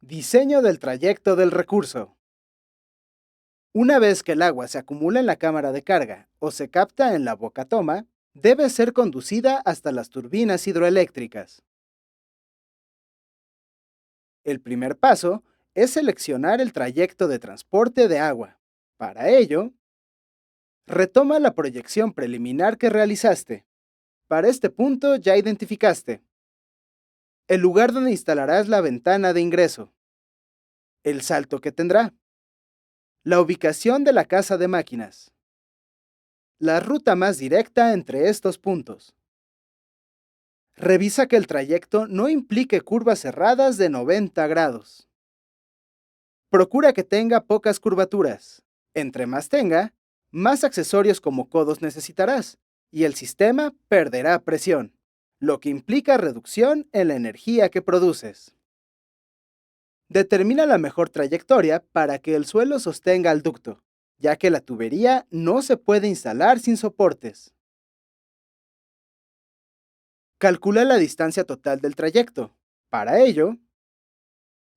Diseño del trayecto del recurso. Una vez que el agua se acumula en la cámara de carga o se capta en la boca toma, debe ser conducida hasta las turbinas hidroeléctricas. El primer paso es seleccionar el trayecto de transporte de agua. Para ello, retoma la proyección preliminar que realizaste. Para este punto ya identificaste el lugar donde instalarás la ventana de ingreso, el salto que tendrá, la ubicación de la casa de máquinas, la ruta más directa entre estos puntos. Revisa que el trayecto no implique curvas cerradas de 90 grados. Procura que tenga pocas curvaturas. Entre más tenga, más accesorios como codos necesitarás y el sistema perderá presión, lo que implica reducción en la energía que produces. Determina la mejor trayectoria para que el suelo sostenga el ducto, ya que la tubería no se puede instalar sin soportes. Calcula la distancia total del trayecto. Para ello,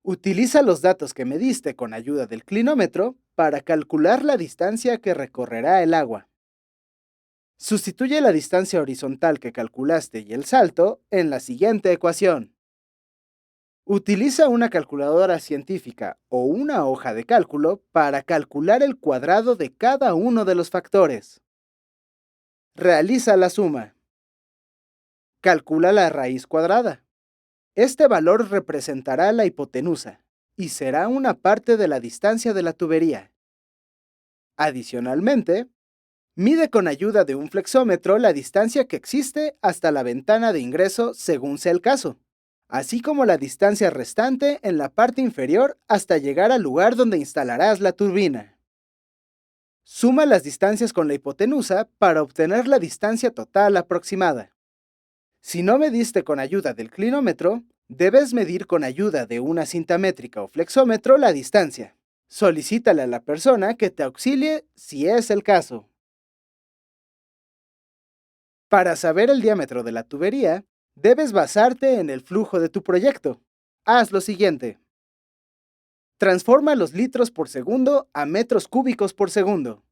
utiliza los datos que mediste con ayuda del clinómetro para calcular la distancia que recorrerá el agua. Sustituye la distancia horizontal que calculaste y el salto en la siguiente ecuación. Utiliza una calculadora científica o una hoja de cálculo para calcular el cuadrado de cada uno de los factores. Realiza la suma. Calcula la raíz cuadrada. Este valor representará la hipotenusa y será una parte de la distancia de la tubería. Adicionalmente, mide con ayuda de un flexómetro la distancia que existe hasta la ventana de ingreso según sea el caso, así como la distancia restante en la parte inferior hasta llegar al lugar donde instalarás la turbina. Suma las distancias con la hipotenusa para obtener la distancia total aproximada. Si no mediste con ayuda del clinómetro, debes medir con ayuda de una cinta métrica o flexómetro la distancia. Solicítale a la persona que te auxilie si es el caso. Para saber el diámetro de la tubería, debes basarte en el flujo de tu proyecto. Haz lo siguiente. Transforma los litros por segundo a metros cúbicos por segundo.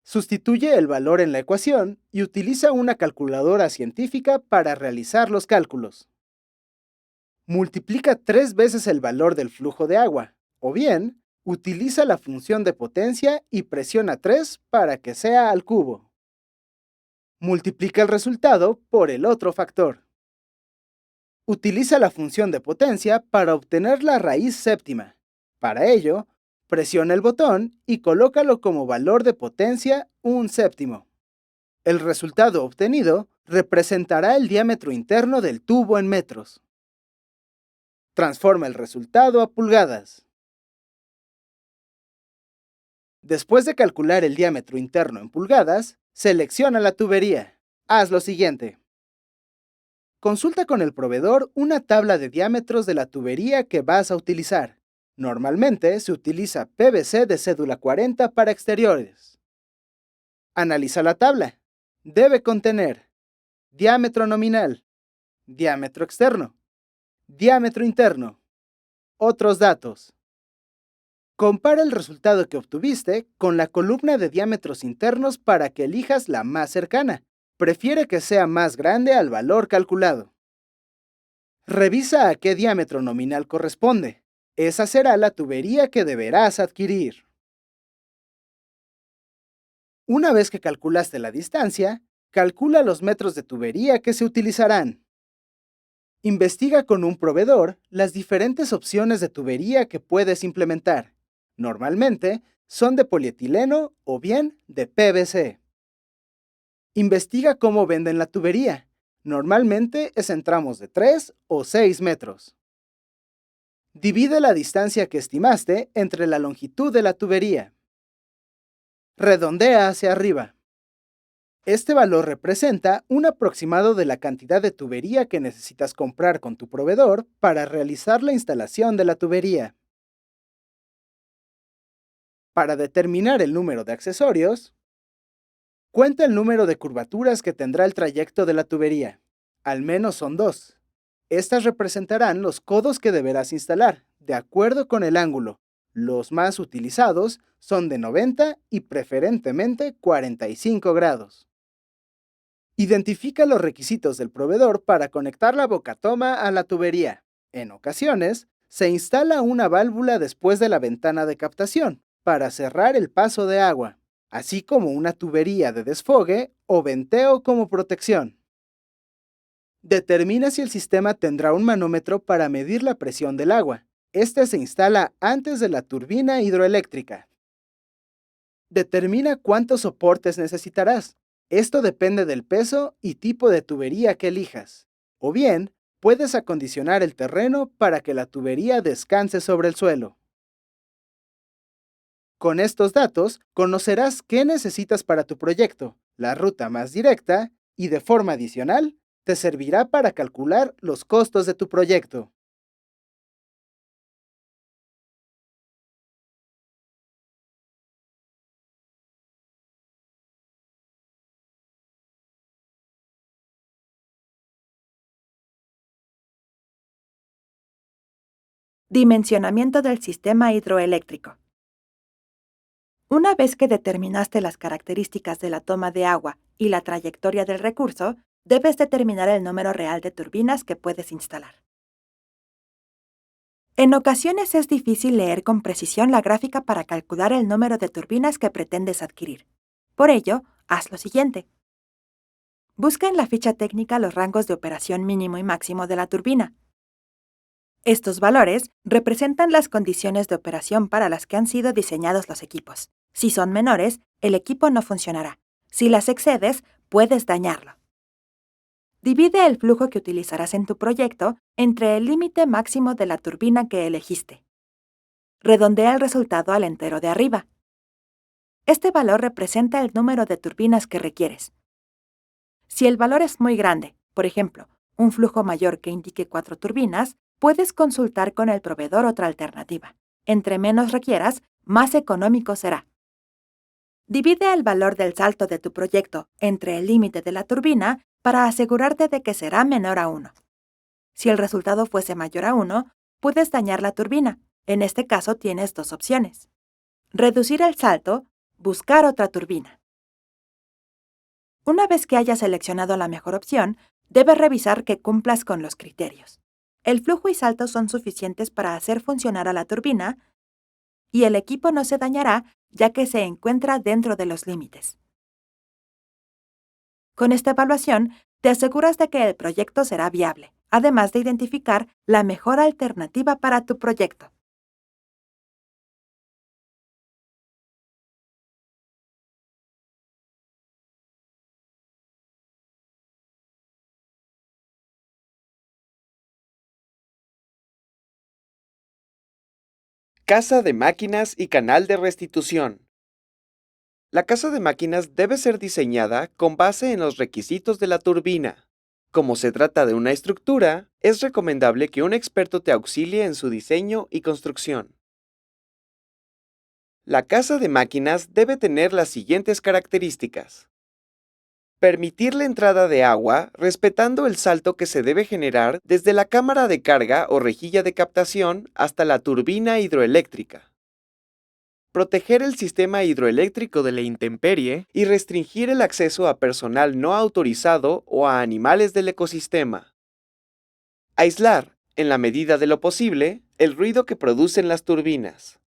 Sustituye el valor en la ecuación y utiliza una calculadora científica para realizar los cálculos. Multiplica 3 veces el valor del flujo de agua, o bien, utiliza la función de potencia y presiona 3 para que sea al cubo. Multiplica el resultado por el otro factor. Utiliza la función de potencia para obtener la raíz séptima. Para ello, presiona el botón y colócalo como valor de potencia un séptimo. El resultado obtenido representará el diámetro interno del tubo en metros. Transforma el resultado a pulgadas. Después de calcular el diámetro interno en pulgadas, selecciona la tubería. Haz lo siguiente. Consulta con el proveedor una tabla de diámetros de la tubería que vas a utilizar. Normalmente se utiliza PVC de cédula 40 para exteriores. Analiza la tabla. Debe contener diámetro nominal, diámetro externo, diámetro interno, otros datos. Compara el resultado que obtuviste con la columna de diámetros internos para que elijas la más cercana. Prefiere que sea más grande al valor calculado. Revisa a qué diámetro nominal corresponde. Esa será la tubería que deberás adquirir. Una vez que calculaste la distancia, calcula los metros de tubería que se utilizarán. Investiga con un proveedor las diferentes opciones de tubería que puedes implementar. Normalmente son de polietileno o bien de PVC. Investiga cómo venden la tubería. Normalmente es en tramos de 3 o 6 metros. Divide la distancia que estimaste entre la longitud de la tubería. Redondea hacia arriba. Este valor representa un aproximado de la cantidad de tubería que necesitas comprar con tu proveedor para realizar la instalación de la tubería. Para determinar el número de accesorios, cuenta el número de curvaturas que tendrá el trayecto de la tubería. Al menos son 2. Estas representarán los codos que deberás instalar, de acuerdo con el ángulo. Los más utilizados son de 90 y preferentemente 45 grados. Identifica los requisitos del proveedor para conectar la bocatoma a la tubería. En ocasiones, se instala una válvula después de la ventana de captación para cerrar el paso de agua, así como una tubería de desfogue o venteo como protección. Determina si el sistema tendrá un manómetro para medir la presión del agua. Este se instala antes de la turbina hidroeléctrica. Determina cuántos soportes necesitarás. Esto depende del peso y tipo de tubería que elijas. O bien, puedes acondicionar el terreno para que la tubería descanse sobre el suelo. Con estos datos, conocerás qué necesitas para tu proyecto, la ruta más directa y, de forma adicional, te servirá para calcular los costos de tu proyecto. Dimensionamiento del sistema hidroeléctrico. Una vez que determinaste las características de la toma de agua y la trayectoria del recurso, debes determinar el número real de turbinas que puedes instalar. En ocasiones es difícil leer con precisión la gráfica para calcular el número de turbinas que pretendes adquirir. Por ello, haz lo siguiente. Busca en la ficha técnica los rangos de operación mínimo y máximo de la turbina. Estos valores representan las condiciones de operación para las que han sido diseñados los equipos. Si son menores, el equipo no funcionará. Si las excedes, puedes dañarlo. Divide el flujo que utilizarás en tu proyecto entre el límite máximo de la turbina que elegiste. Redondea el resultado al entero de arriba. Este valor representa el número de turbinas que requieres. Si el valor es muy grande, por ejemplo, un flujo mayor que indique 4 turbinas, puedes consultar con el proveedor otra alternativa. Entre menos requieras, más económico será. Divide el valor del salto de tu proyecto entre el límite de la turbina para asegurarte de que será menor a 1. Si el resultado fuese mayor a 1, puedes dañar la turbina. En este caso tienes dos opciones. Reducir el salto, buscar otra turbina. Una vez que hayas seleccionado la mejor opción, debes revisar que cumplas con los criterios. El flujo y salto son suficientes para hacer funcionar a la turbina y el equipo no se dañará ya que se encuentra dentro de los límites. Con esta evaluación, te aseguras de que el proyecto será viable, además de identificar la mejor alternativa para tu proyecto. Casa de máquinas y canal de restitución. La casa de máquinas debe ser diseñada con base en los requisitos de la turbina. Como se trata de una estructura, es recomendable que un experto te auxilie en su diseño y construcción. La casa de máquinas debe tener las siguientes características. Permitir la entrada de agua respetando el salto que se debe generar desde la cámara de carga o rejilla de captación hasta la turbina hidroeléctrica. Proteger el sistema hidroeléctrico de la intemperie y restringir el acceso a personal no autorizado o a animales del ecosistema. Aislar, en la medida de lo posible, el ruido que producen las turbinas.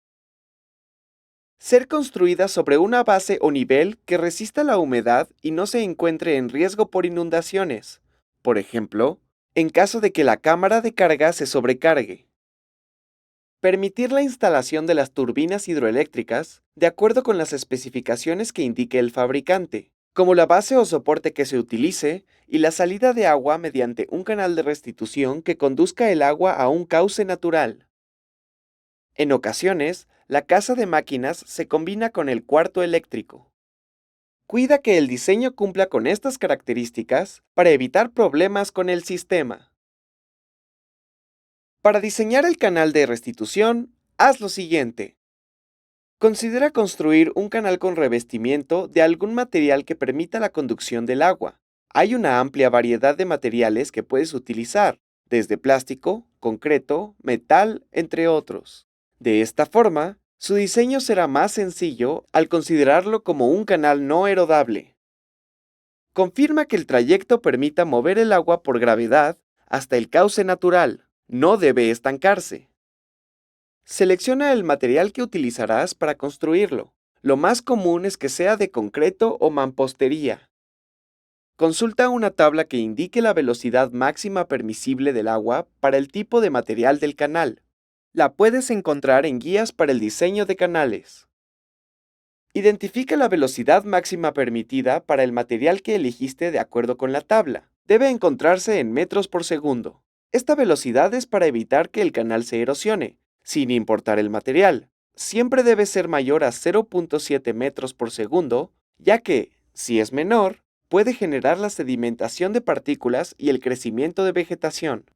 Ser construida sobre una base o nivel que resista la humedad y no se encuentre en riesgo por inundaciones, por ejemplo, en caso de que la cámara de carga se sobrecargue. Permitir la instalación de las turbinas hidroeléctricas de acuerdo con las especificaciones que indique el fabricante, como la base o soporte que se utilice y la salida de agua mediante un canal de restitución que conduzca el agua a un cauce natural. En ocasiones, la casa de máquinas se combina con el cuarto eléctrico. Cuida que el diseño cumpla con estas características para evitar problemas con el sistema. Para diseñar el canal de restitución, haz lo siguiente. Considera construir un canal con revestimiento de algún material que permita la conducción del agua. Hay una amplia variedad de materiales que puedes utilizar, desde plástico, concreto, metal, entre otros. De esta forma, su diseño será más sencillo al considerarlo como un canal no erodable. Confirma que el trayecto permita mover el agua por gravedad hasta el cauce natural. No debe estancarse. Selecciona el material que utilizarás para construirlo. Lo más común es que sea de concreto o mampostería. Consulta una tabla que indique la velocidad máxima permisible del agua para el tipo de material del canal. La puedes encontrar en guías para el diseño de canales. Identifica la velocidad máxima permitida para el material que elegiste de acuerdo con la tabla. Debe encontrarse en metros por segundo. Esta velocidad es para evitar que el canal se erosione, sin importar el material. Siempre debe ser mayor a 0.7 metros por segundo, ya que, si es menor, puede generar la sedimentación de partículas y el crecimiento de vegetación.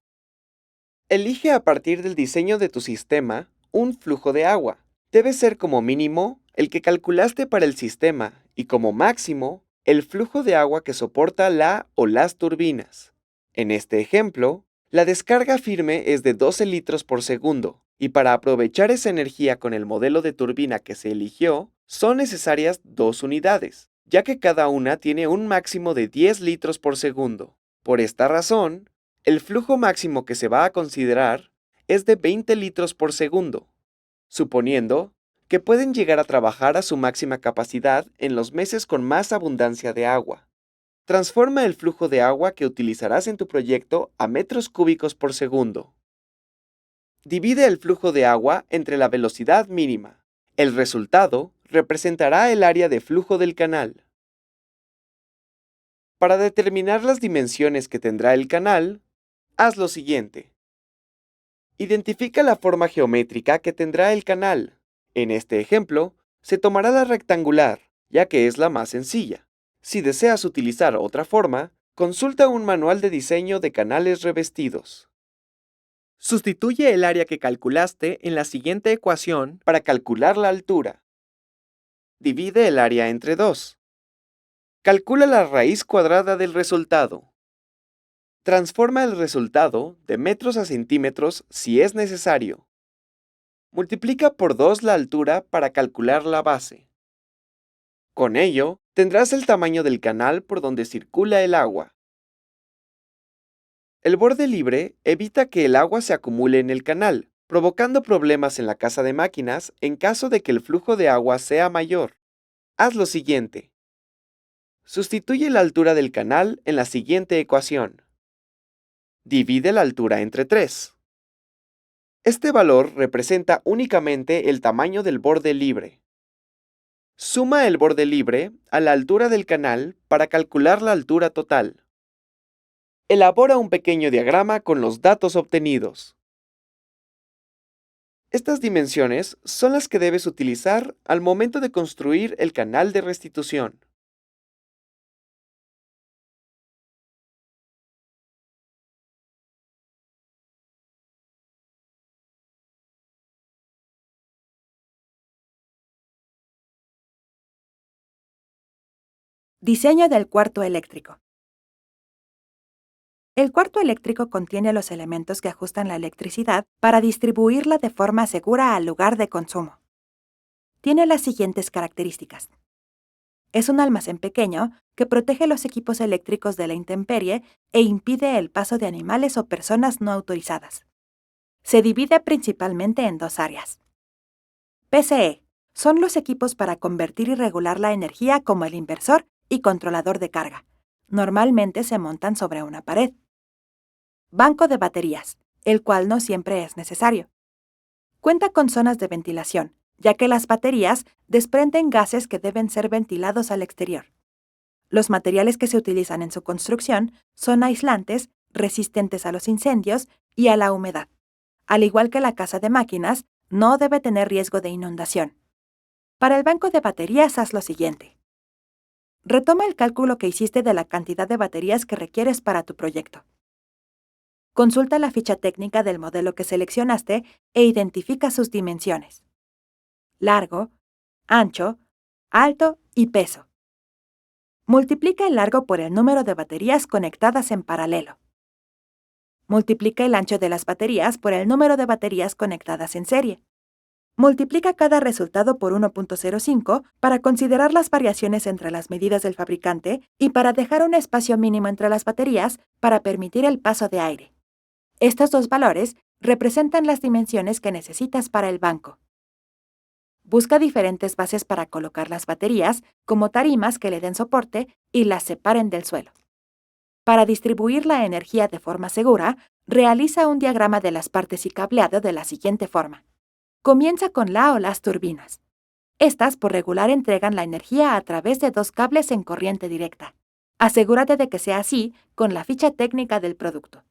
Elige a partir del diseño de tu sistema un flujo de agua. Debe ser como mínimo el que calculaste para el sistema y como máximo el flujo de agua que soporta la o las turbinas. En este ejemplo, la descarga firme es de 12 litros por segundo y para aprovechar esa energía con el modelo de turbina que se eligió, son necesarias 2 unidades, ya que cada una tiene un máximo de 10 litros por segundo. Por esta razón, el flujo máximo que se va a considerar es de 20 litros por segundo, suponiendo que pueden llegar a trabajar a su máxima capacidad en los meses con más abundancia de agua. Transforma el flujo de agua que utilizarás en tu proyecto a metros cúbicos por segundo. Divide el flujo de agua entre la velocidad mínima. El resultado representará el área de flujo del canal. Para determinar las dimensiones que tendrá el canal, haz lo siguiente. Identifica la forma geométrica que tendrá el canal. En este ejemplo, se tomará la rectangular, ya que es la más sencilla. Si deseas utilizar otra forma, consulta un manual de diseño de canales revestidos. Sustituye el área que calculaste en la siguiente ecuación para calcular la altura. Divide el área entre 2. Calcula la raíz cuadrada del resultado. Transforma el resultado de metros a centímetros si es necesario. Multiplica por 2 la altura para calcular la base. Con ello, tendrás el tamaño del canal por donde circula el agua. El borde libre evita que el agua se acumule en el canal, provocando problemas en la casa de máquinas en caso de que el flujo de agua sea mayor. Haz lo siguiente. Sustituye la altura del canal en la siguiente ecuación. Divide la altura entre 3. Este valor representa únicamente el tamaño del borde libre. Suma el borde libre a la altura del canal para calcular la altura total. Elabora un pequeño diagrama con los datos obtenidos. Estas dimensiones son las que debes utilizar al momento de construir el canal de restitución. Diseño del cuarto eléctrico. El cuarto eléctrico contiene los elementos que ajustan la electricidad para distribuirla de forma segura al lugar de consumo. Tiene las siguientes características. Es un almacén pequeño que protege los equipos eléctricos de la intemperie e impide el paso de animales o personas no autorizadas. Se divide principalmente en 2 áreas. PCE son los equipos para convertir y regular la energía como el inversor y controlador de carga. Normalmente se montan sobre una pared. Banco de baterías, el cual no siempre es necesario. Cuenta con zonas de ventilación, ya que las baterías desprenden gases que deben ser ventilados al exterior. Los materiales que se utilizan en su construcción son aislantes, resistentes a los incendios y a la humedad. Al igual que la casa de máquinas, no debe tener riesgo de inundación. Para el banco de baterías haz lo siguiente. Retoma el cálculo que hiciste de la cantidad de baterías que requieres para tu proyecto. Consulta la ficha técnica del modelo que seleccionaste e identifica sus dimensiones: largo, ancho, alto y peso. Multiplica el largo por el número de baterías conectadas en paralelo. Multiplica el ancho de las baterías por el número de baterías conectadas en serie. Multiplica cada resultado por 1.05 para considerar las variaciones entre las medidas del fabricante y para dejar un espacio mínimo entre las baterías para permitir el paso de aire. Estos dos valores representan las dimensiones que necesitas para el banco. Busca diferentes bases para colocar las baterías, como tarimas que le den soporte y las separen del suelo. Para distribuir la energía de forma segura, realiza un diagrama de las partes y cableado de la siguiente forma. Comienza con la o las turbinas. Estas, por regular, entregan la energía a través de dos cables en corriente directa. Asegúrate de que sea así con la ficha técnica del producto.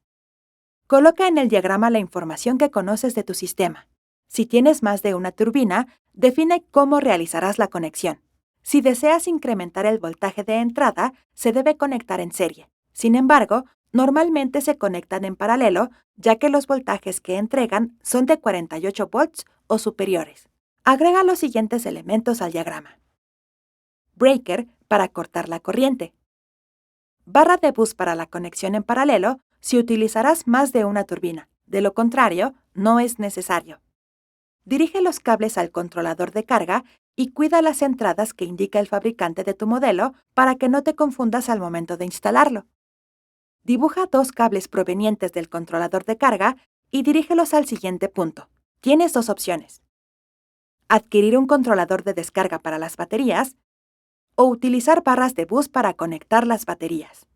Coloca en el diagrama la información que conoces de tu sistema. Si tienes más de una turbina, define cómo realizarás la conexión. Si deseas incrementar el voltaje de entrada, se debe conectar en serie. Sin embargo, normalmente se conectan en paralelo, ya que los voltajes que entregan son de 48 volts o superiores. Agrega los siguientes elementos al diagrama. Breaker para cortar la corriente. Barra de bus para la conexión en paralelo si utilizarás más de una turbina. De lo contrario, no es necesario. Dirige los cables al controlador de carga y cuida las entradas que indica el fabricante de tu modelo para que no te confundas al momento de instalarlo. Dibuja dos cables provenientes del controlador de carga y dirígelos al siguiente punto. Tienes dos opciones: adquirir un controlador de descarga para las baterías o utilizar barras de bus para conectar las baterías.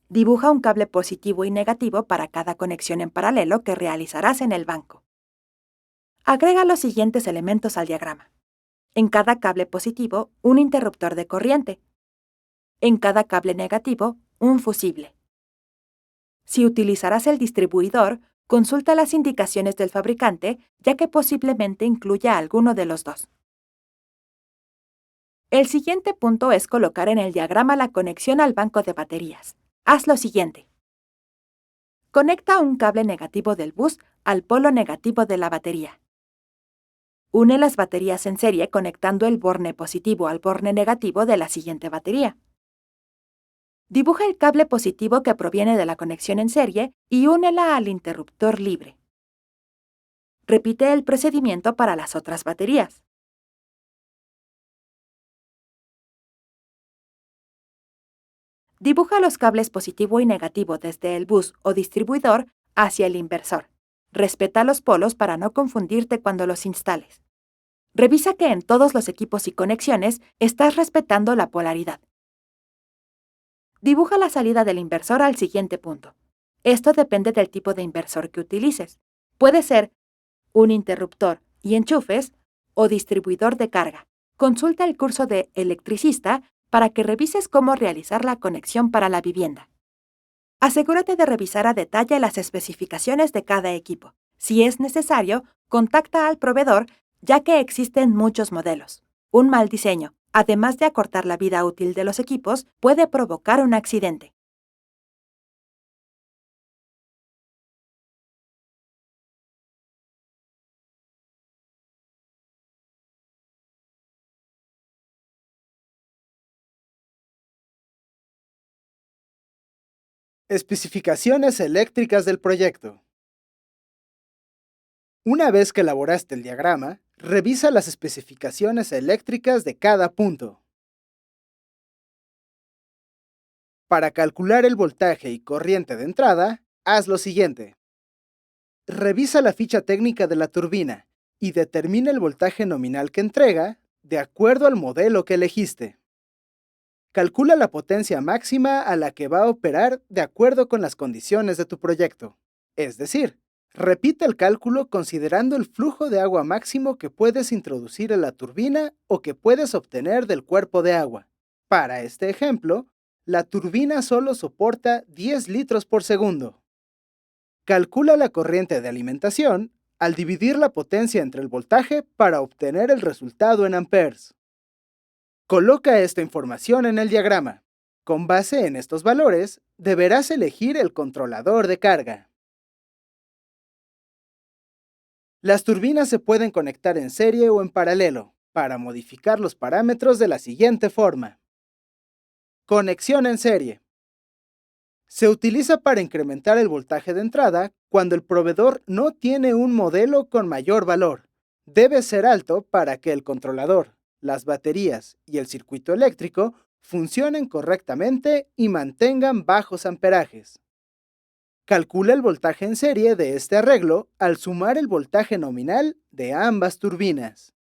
Dibuja un cable positivo y negativo para cada conexión en paralelo que realizarás en el banco. Agrega los siguientes elementos al diagrama. En cada cable positivo, un interruptor de corriente. En cada cable negativo, un fusible. Si utilizarás el distribuidor, consulta las indicaciones del fabricante, ya que posiblemente incluya alguno de los dos. El siguiente punto es colocar en el diagrama la conexión al banco de baterías. Haz lo siguiente. Conecta un cable negativo del bus al polo negativo de la batería. Une las baterías en serie conectando el borne positivo al borne negativo de la siguiente batería. Dibuja el cable positivo que proviene de la conexión en serie y únela al interruptor libre. Repite el procedimiento para las otras baterías. Dibuja los cables positivo y negativo desde el bus o distribuidor hacia el inversor. Respeta los polos para no confundirte cuando los instales. Revisa que en todos los equipos y conexiones estás respetando la polaridad. Dibuja la salida del inversor al siguiente punto. Esto depende del tipo de inversor que utilices. Puede ser un interruptor y enchufes o distribuidor de carga. Consulta el curso de electricista para que revises cómo realizar la conexión para la vivienda. Asegúrate de revisar a detalle las especificaciones de cada equipo. Si es necesario, contacta al proveedor, ya que existen muchos modelos. Un mal diseño, además de acortar la vida útil de los equipos, puede provocar un accidente. Especificaciones eléctricas del proyecto. Una vez que elaboraste el diagrama, revisa las especificaciones eléctricas de cada punto. Para calcular el voltaje y corriente de entrada, haz lo siguiente. Revisa la ficha técnica de la turbina y determina el voltaje nominal que entrega de acuerdo al modelo que elegiste. Calcula la potencia máxima a la que va a operar de acuerdo con las condiciones de tu proyecto. Es decir, repite el cálculo considerando el flujo de agua máximo que puedes introducir en la turbina o que puedes obtener del cuerpo de agua. Para este ejemplo, la turbina solo soporta 10 litros por segundo. Calcula la corriente de alimentación al dividir la potencia entre el voltaje para obtener el resultado en amperes. Coloca esta información en el diagrama. Con base en estos valores, deberás elegir el controlador de carga. Las turbinas se pueden conectar en serie o en paralelo para modificar los parámetros de la siguiente forma. Conexión en serie. Se utiliza para incrementar el voltaje de entrada cuando el proveedor no tiene un modelo con mayor valor. Debe ser alto para que el controlador, las baterías y el circuito eléctrico funcionen correctamente y mantengan bajos amperajes. Calcula el voltaje en serie de este arreglo al sumar el voltaje nominal de ambas turbinas.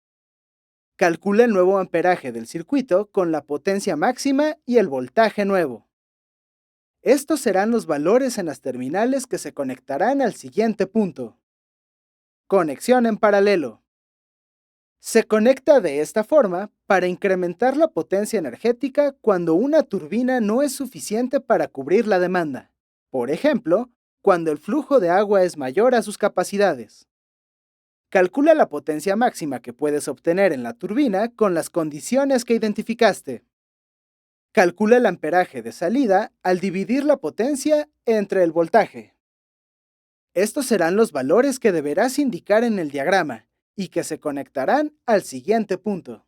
Calcula el nuevo amperaje del circuito con la potencia máxima y el voltaje nuevo. Estos serán los valores en las terminales que se conectarán al siguiente punto. Conexión en paralelo. Se conecta de esta forma para incrementar la potencia energética cuando una turbina no es suficiente para cubrir la demanda. Por ejemplo, cuando el flujo de agua es mayor a sus capacidades. Calcula la potencia máxima que puedes obtener en la turbina con las condiciones que identificaste. Calcula el amperaje de salida al dividir la potencia entre el voltaje. Estos serán los valores que deberás indicar en el diagrama y que se conectarán al siguiente punto.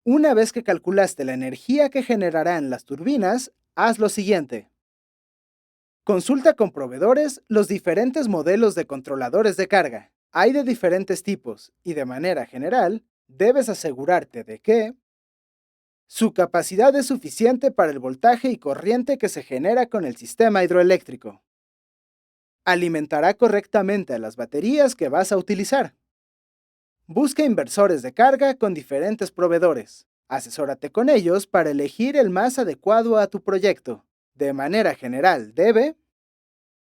Una vez que calculaste la energía que generarán las turbinas, haz lo siguiente. Consulta con proveedores los diferentes modelos de controladores de carga. Hay de diferentes tipos y de manera general, debes asegurarte de que su capacidad es suficiente para el voltaje y corriente que se genera con el sistema hidroeléctrico. Alimentará correctamente a las baterías que vas a utilizar. Busca inversores de carga con diferentes proveedores. Asesórate con ellos para elegir el más adecuado a tu proyecto. De manera general, debe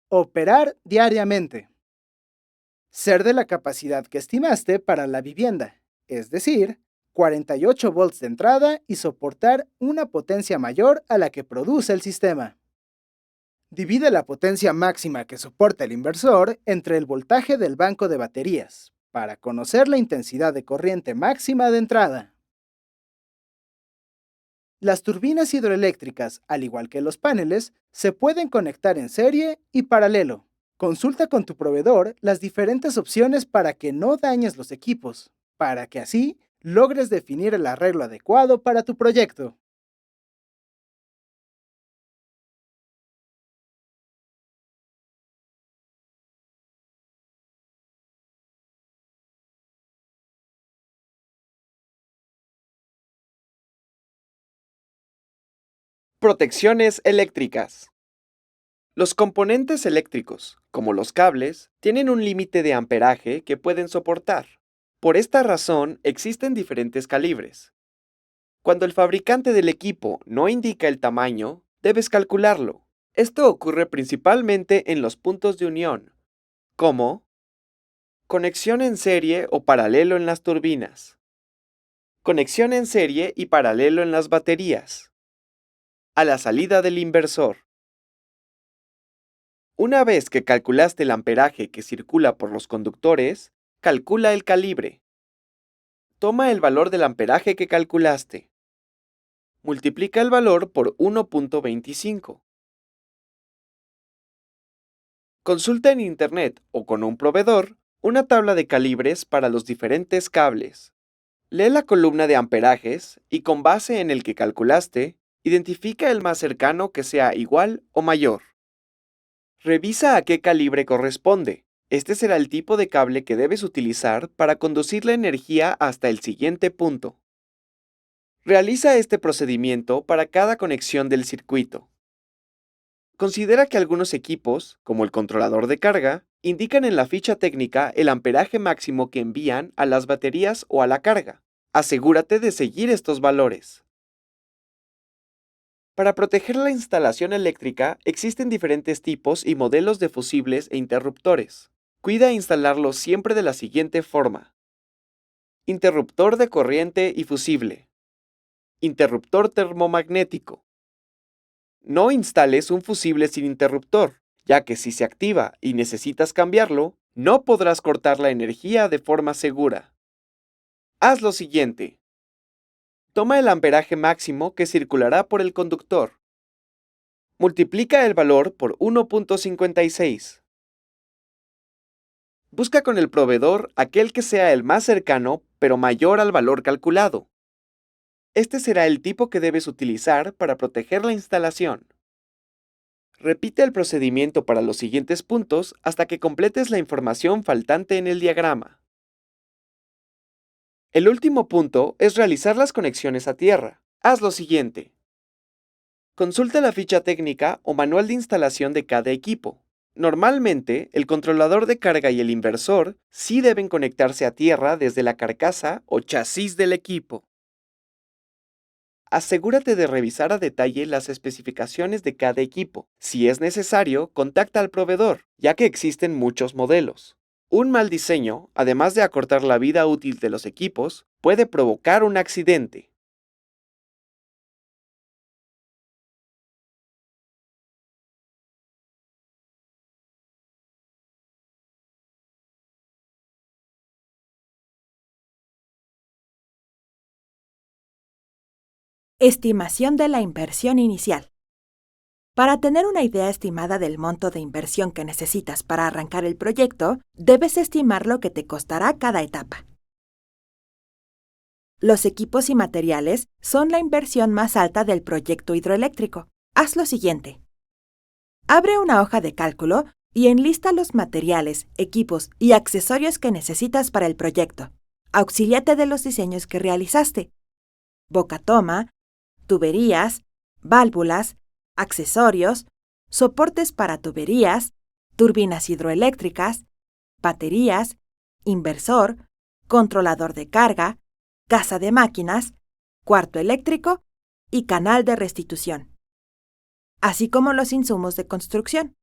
operar diariamente. Ser de la capacidad que estimaste para la vivienda, es decir, 48 volts de entrada y soportar una potencia mayor a la que produce el sistema. Divide la potencia máxima que soporta el inversor entre el voltaje del banco de baterías, para conocer la intensidad de corriente máxima de entrada. Las turbinas hidroeléctricas, al igual que los paneles, se pueden conectar en serie y paralelo. Consulta con tu proveedor las diferentes opciones para que no dañes los equipos, para que así logres definir el arreglo adecuado para tu proyecto. Protecciones eléctricas. Los componentes eléctricos, como los cables, tienen un límite de amperaje que pueden soportar. Por esta razón, existen diferentes calibres. Cuando el fabricante del equipo no indica el tamaño, debes calcularlo. Esto ocurre principalmente en los puntos de unión, como conexión en serie o paralelo en las turbinas, conexión en serie y paralelo en las baterías, a la salida del inversor. Una vez que calculaste el amperaje que circula por los conductores, calcula el calibre. Toma el valor del amperaje que calculaste. Multiplica el valor por 1.25. Consulta en Internet o con un proveedor una tabla de calibres para los diferentes cables. Lee la columna de amperajes y con base en el que calculaste, identifica el más cercano que sea igual o mayor. Revisa a qué calibre corresponde. Este será el tipo de cable que debes utilizar para conducir la energía hasta el siguiente punto. Realiza este procedimiento para cada conexión del circuito. Considera que algunos equipos, como el controlador de carga, indican en la ficha técnica el amperaje máximo que envían a las baterías o a la carga. Asegúrate de seguir estos valores. Para proteger la instalación eléctrica, existen diferentes tipos y modelos de fusibles e interruptores. Cuida instalarlos siempre de la siguiente forma. Interruptor de corriente y fusible. Interruptor termomagnético. No instales un fusible sin interruptor, ya que si se activa y necesitas cambiarlo, no podrás cortar la energía de forma segura. Haz lo siguiente. Toma el amperaje máximo que circulará por el conductor. Multiplica el valor por 1.56. Busca con el proveedor aquel que sea el más cercano, pero mayor al valor calculado. Este será el tipo que debes utilizar para proteger la instalación. Repite el procedimiento para los siguientes puntos hasta que completes la información faltante en el diagrama. El último punto es realizar las conexiones a tierra. Haz lo siguiente. Consulta la ficha técnica o manual de instalación de cada equipo. Normalmente, el controlador de carga y el inversor sí deben conectarse a tierra desde la carcasa o chasis del equipo. Asegúrate de revisar a detalle las especificaciones de cada equipo. Si es necesario, contacta al proveedor, ya que existen muchos modelos. Un mal diseño, además de acortar la vida útil de los equipos, puede provocar un accidente. Estimación de la inversión inicial. Para tener una idea estimada del monto de inversión que necesitas para arrancar el proyecto, debes estimar lo que te costará cada etapa. Los equipos y materiales son la inversión más alta del proyecto hidroeléctrico. Haz lo siguiente. Abre una hoja de cálculo y enlista los materiales, equipos y accesorios que necesitas para el proyecto. Auxíliate de los diseños que realizaste. Bocatoma, tuberías, válvulas, accesorios, soportes para tuberías, turbinas hidroeléctricas, baterías, inversor, controlador de carga, casa de máquinas, cuarto eléctrico y canal de restitución, así como los insumos de construcción,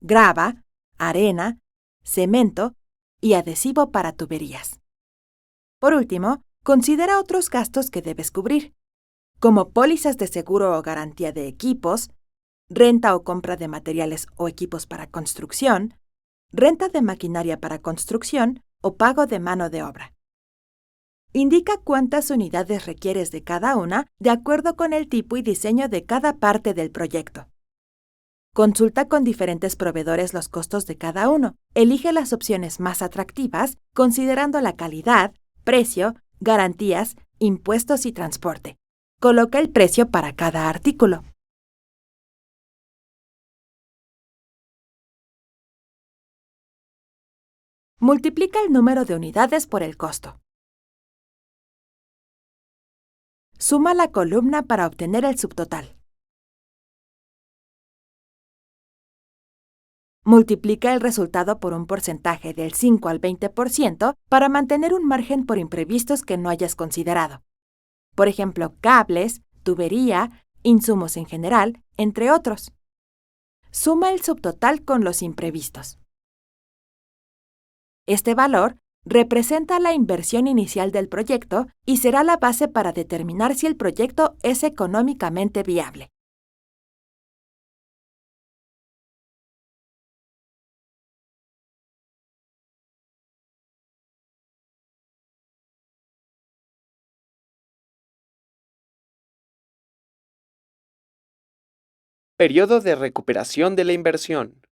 grava, arena, cemento y adhesivo para tuberías. Por último, considera otros gastos que debes cubrir, como pólizas de seguro o garantía de equipos, renta o compra de materiales o equipos para construcción, renta de maquinaria para construcción o pago de mano de obra. Indica cuántas unidades requieres de cada una de acuerdo con el tipo y diseño de cada parte del proyecto. Consulta con diferentes proveedores los costos de cada uno. Elige las opciones más atractivas considerando la calidad, precio, garantías, impuestos y transporte. Coloca el precio para cada artículo. Multiplica el número de unidades por el costo. Suma la columna para obtener el subtotal. Multiplica el resultado por un porcentaje del 5 al 20% para mantener un margen por imprevistos que no hayas considerado. Por ejemplo, cables, tubería, insumos en general, entre otros. Suma el subtotal con los imprevistos. Este valor representa la inversión inicial del proyecto y será la base para determinar si el proyecto es económicamente viable. Periodo de recuperación de la inversión.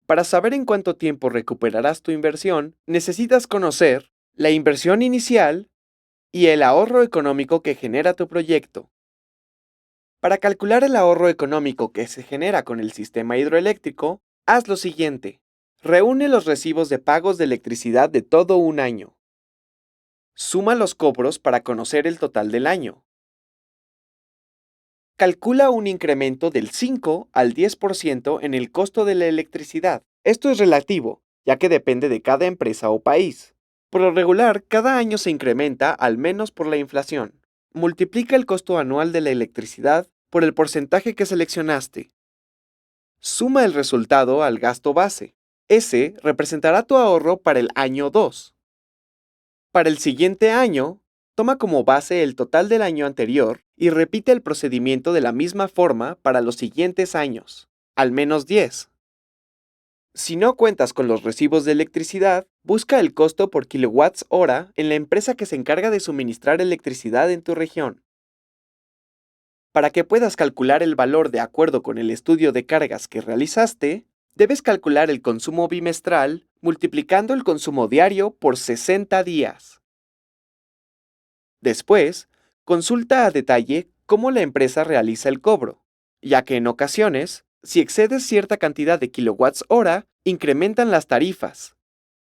Para saber en cuánto tiempo recuperarás tu inversión, necesitas conocer la inversión inicial y el ahorro económico que genera tu proyecto. Para calcular el ahorro económico que se genera con el sistema hidroeléctrico, haz lo siguiente. Reúne los recibos de pagos de electricidad de todo un año. Suma los cobros para conocer el total del año. Calcula un incremento del 5 al 10% en el costo de la electricidad. Esto es relativo, ya que depende de cada empresa o país. Por lo regular, cada año se incrementa al menos por la inflación. Multiplica el costo anual de la electricidad por el porcentaje que seleccionaste. Suma el resultado al gasto base. Ese representará tu ahorro para el año 2. Para el siguiente año, toma como base el total del año anterior y repite el procedimiento de la misma forma para los siguientes años, al menos 10. Si no cuentas con los recibos de electricidad, busca el costo por kilowatts hora en la empresa que se encarga de suministrar electricidad en tu región. Para que puedas calcular el valor de acuerdo con el estudio de cargas que realizaste, debes calcular el consumo bimestral multiplicando el consumo diario por 60 días. Después, consulta a detalle cómo la empresa realiza el cobro, ya que en ocasiones, si excedes cierta cantidad de kilowatts hora, incrementan las tarifas.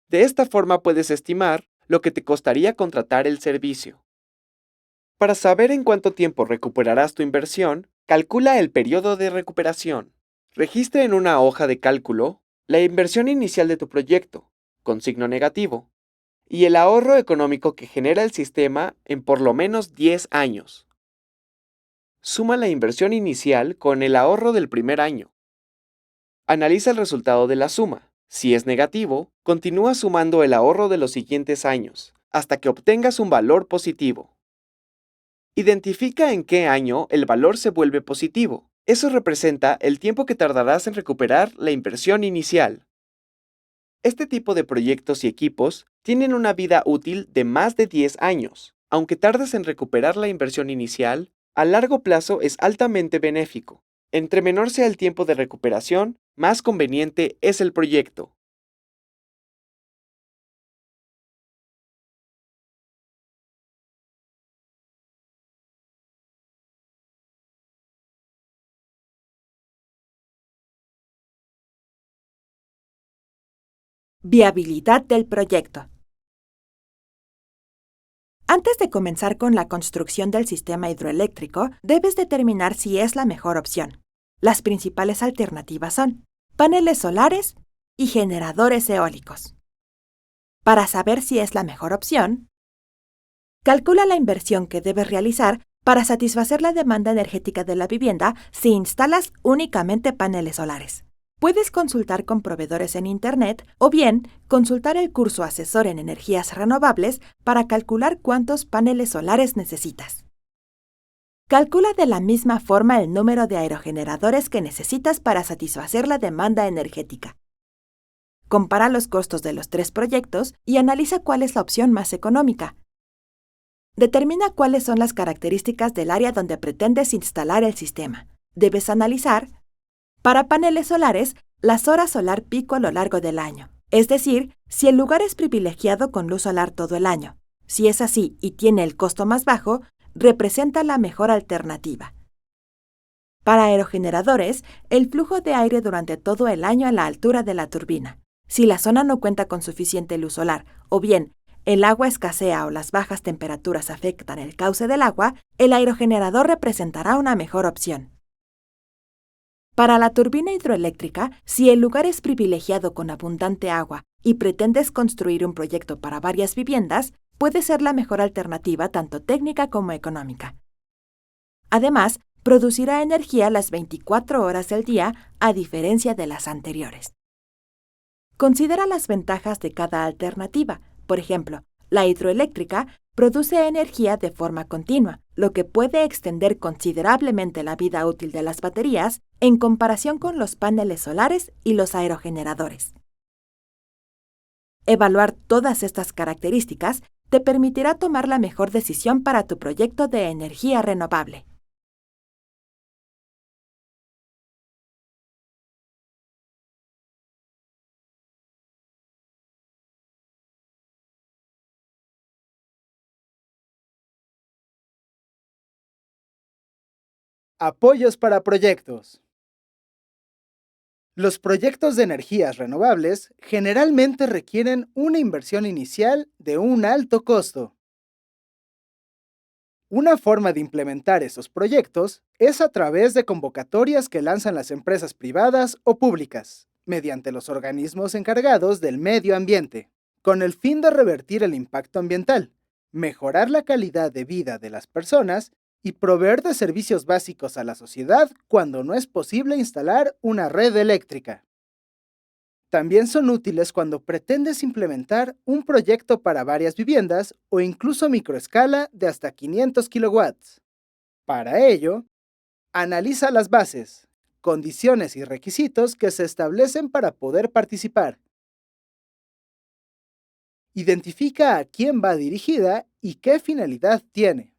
De esta forma puedes estimar lo que te costaría contratar el servicio. Para saber en cuánto tiempo recuperarás tu inversión, calcula el periodo de recuperación. Registra en una hoja de cálculo la inversión inicial de tu proyecto, con signo negativo, y el ahorro económico que genera el sistema en por lo menos 10 años. Suma la inversión inicial con el ahorro del primer año. Analiza el resultado de la suma. Si es negativo, continúa sumando el ahorro de los siguientes años, hasta que obtengas un valor positivo. Identifica en qué año el valor se vuelve positivo. Eso representa el tiempo que tardarás en recuperar la inversión inicial. Este tipo de proyectos y equipos tienen una vida útil de más de 10 años. Aunque tardes en recuperar la inversión inicial, a largo plazo es altamente benéfico. Entre menor sea el tiempo de recuperación, más conveniente es el proyecto. Viabilidad del proyecto. Antes de comenzar con la construcción del sistema hidroeléctrico, debes determinar si es la mejor opción. Las principales alternativas son paneles solares y generadores eólicos. Para saber si es la mejor opción, calcula la inversión que debes realizar para satisfacer la demanda energética de la vivienda si instalas únicamente paneles solares. Puedes consultar con proveedores en Internet o bien consultar el curso Asesor en Energías Renovables para calcular cuántos paneles solares necesitas. Calcula de la misma forma el número de aerogeneradores que necesitas para satisfacer la demanda energética. Compara los costos de los 3 proyectos y analiza cuál es la opción más económica. Determina cuáles son las características del área donde pretendes instalar el sistema. Debes analizar, para paneles solares, las horas solar pico a lo largo del año. Es decir, si el lugar es privilegiado con luz solar todo el año. Si es así y tiene el costo más bajo, representa la mejor alternativa. Para aerogeneradores, el flujo de aire durante todo el año a la altura de la turbina. Si la zona no cuenta con suficiente luz solar, o bien el agua escasea o las bajas temperaturas afectan el cauce del agua, el aerogenerador representará una mejor opción. Para la turbina hidroeléctrica, si el lugar es privilegiado con abundante agua y pretendes construir un proyecto para varias viviendas, puede ser la mejor alternativa tanto técnica como económica. Además, producirá energía las 24 horas del día, a diferencia de las anteriores. Considera las ventajas de cada alternativa. Por ejemplo, la hidroeléctrica produce energía de forma continua, lo que puede extender considerablemente la vida útil de las baterías en comparación con los paneles solares y los aerogeneradores. Evaluar todas estas características te permitirá tomar la mejor decisión para tu proyecto de energía renovable. Apoyos para proyectos. Los proyectos de energías renovables generalmente requieren una inversión inicial de un alto costo. Una forma de implementar esos proyectos es a través de convocatorias que lanzan las empresas privadas o públicas, mediante los organismos encargados del medio ambiente, con el fin de revertir el impacto ambiental, mejorar la calidad de vida de las personas y proveer de servicios básicos a la sociedad cuando no es posible instalar una red eléctrica. También son útiles cuando pretendes implementar un proyecto para varias viviendas o incluso microescala de hasta 500 kilowatts. Para ello, analiza las bases, condiciones y requisitos que se establecen para poder participar. Identifica a quién va dirigida y qué finalidad tiene.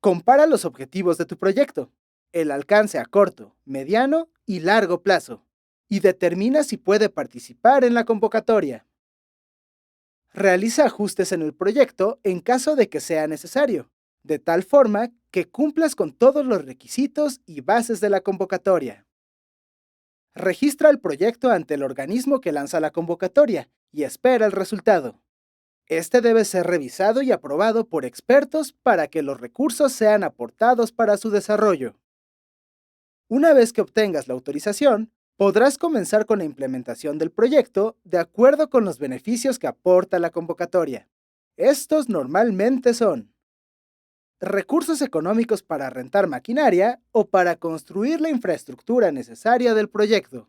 Compara los objetivos de tu proyecto, el alcance a corto, mediano y largo plazo, y determina si puede participar en la convocatoria. Realiza ajustes en el proyecto en caso de que sea necesario, de tal forma que cumplas con todos los requisitos y bases de la convocatoria. Registra el proyecto ante el organismo que lanza la convocatoria y espera el resultado. Este debe ser revisado y aprobado por expertos para que los recursos sean aportados para su desarrollo. Una vez que obtengas la autorización, podrás comenzar con la implementación del proyecto de acuerdo con los beneficios que aporta la convocatoria. Estos normalmente son recursos económicos para rentar maquinaria o para construir la infraestructura necesaria del proyecto.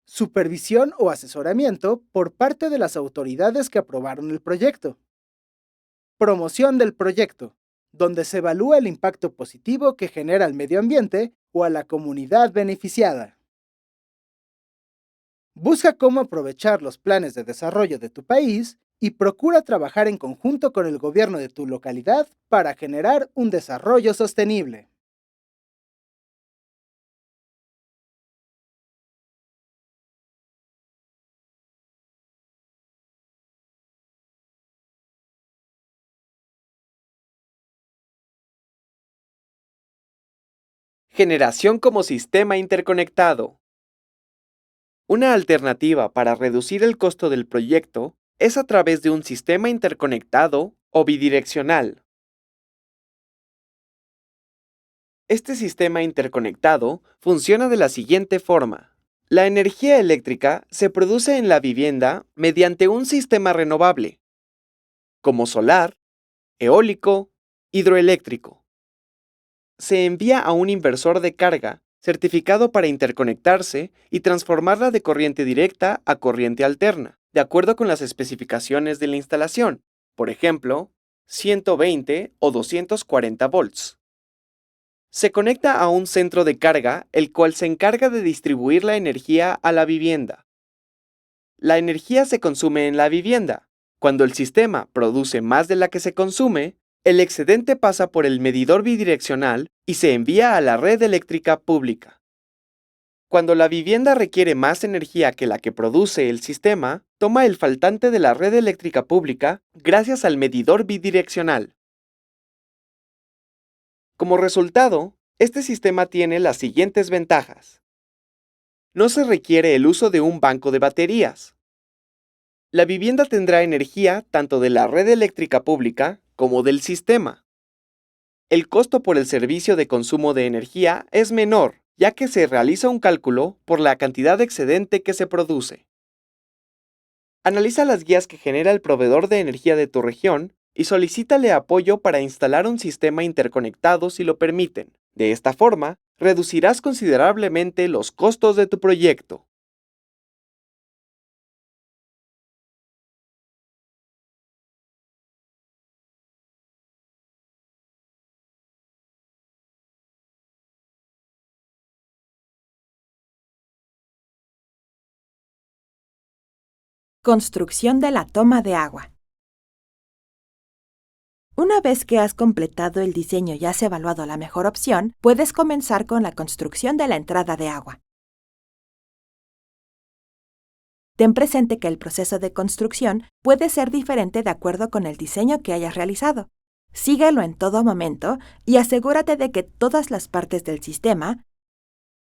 Supervisión o asesoramiento por parte de las autoridades que aprobaron el proyecto. Promoción del proyecto, donde se evalúa el impacto positivo que genera al medio ambiente o a la comunidad beneficiada. Busca cómo aprovechar los planes de desarrollo de tu país y procura trabajar en conjunto con el gobierno de tu localidad para generar un desarrollo sostenible. Generación como sistema interconectado. Una alternativa para reducir el costo del proyecto es a través de un sistema interconectado o bidireccional. Este sistema interconectado funciona de la siguiente forma. La energía eléctrica se produce en la vivienda mediante un sistema renovable, como solar, eólico, hidroeléctrico. Se envía a un inversor de carga certificado para interconectarse y transformarla de corriente directa a corriente alterna, de acuerdo con las especificaciones de la instalación, por ejemplo, 120 o 240 volts. Se conecta a un centro de carga, el cual se encarga de distribuir la energía a la vivienda. La energía se consume en la vivienda. Cuando el sistema produce más de la que se consume, el excedente pasa por el medidor bidireccional y se envía a la red eléctrica pública. Cuando la vivienda requiere más energía que la que produce el sistema, toma el faltante de la red eléctrica pública gracias al medidor bidireccional. Como resultado, este sistema tiene las siguientes ventajas. No se requiere el uso de un banco de baterías. La vivienda tendrá energía tanto de la red eléctrica pública como del sistema. El costo por el servicio de consumo de energía es menor, ya que se realiza un cálculo por la cantidad excedente que se produce. Analiza las guías que genera el proveedor de energía de tu región y solicítale apoyo para instalar un sistema interconectado si lo permiten. De esta forma, reducirás considerablemente los costos de tu proyecto. Construcción de la toma de agua. Una vez que has completado el diseño y has evaluado la mejor opción, puedes comenzar con la construcción de la entrada de agua. Ten presente que el proceso de construcción puede ser diferente de acuerdo con el diseño que hayas realizado. Síguelo en todo momento y asegúrate de que todas las partes del sistema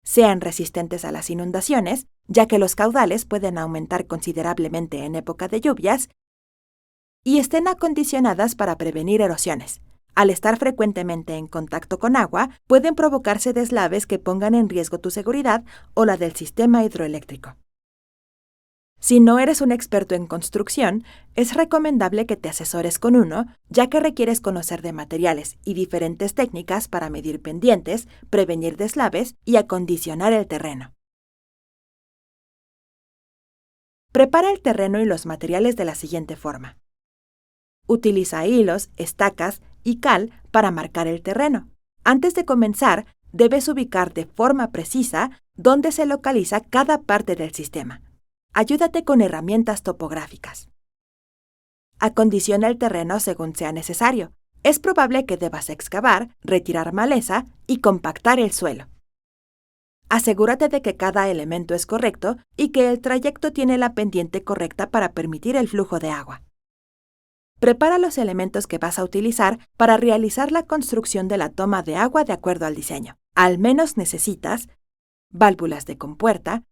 sean resistentes a las inundaciones, ya que los caudales pueden aumentar considerablemente en época de lluvias, y estén acondicionadas para prevenir erosiones. Al estar frecuentemente en contacto con agua, pueden provocarse deslaves que pongan en riesgo tu seguridad o la del sistema hidroeléctrico. Si no eres un experto en construcción, es recomendable que te asesores con uno, ya que requieres conocer de materiales y diferentes técnicas para medir pendientes, prevenir deslaves y acondicionar el terreno. Prepara el terreno y los materiales de la siguiente forma. Utiliza hilos, estacas y cal para marcar el terreno. Antes de comenzar, debes ubicar de forma precisa dónde se localiza cada parte del sistema. Ayúdate con herramientas topográficas. Acondiciona el terreno según sea necesario. Es probable que debas excavar, retirar maleza y compactar el suelo. Asegúrate de que cada elemento es correcto y que el trayecto tiene la pendiente correcta para permitir el flujo de agua. Prepara los elementos que vas a utilizar para realizar la construcción de la toma de agua de acuerdo al diseño. Al menos necesitas válvulas de compuerta,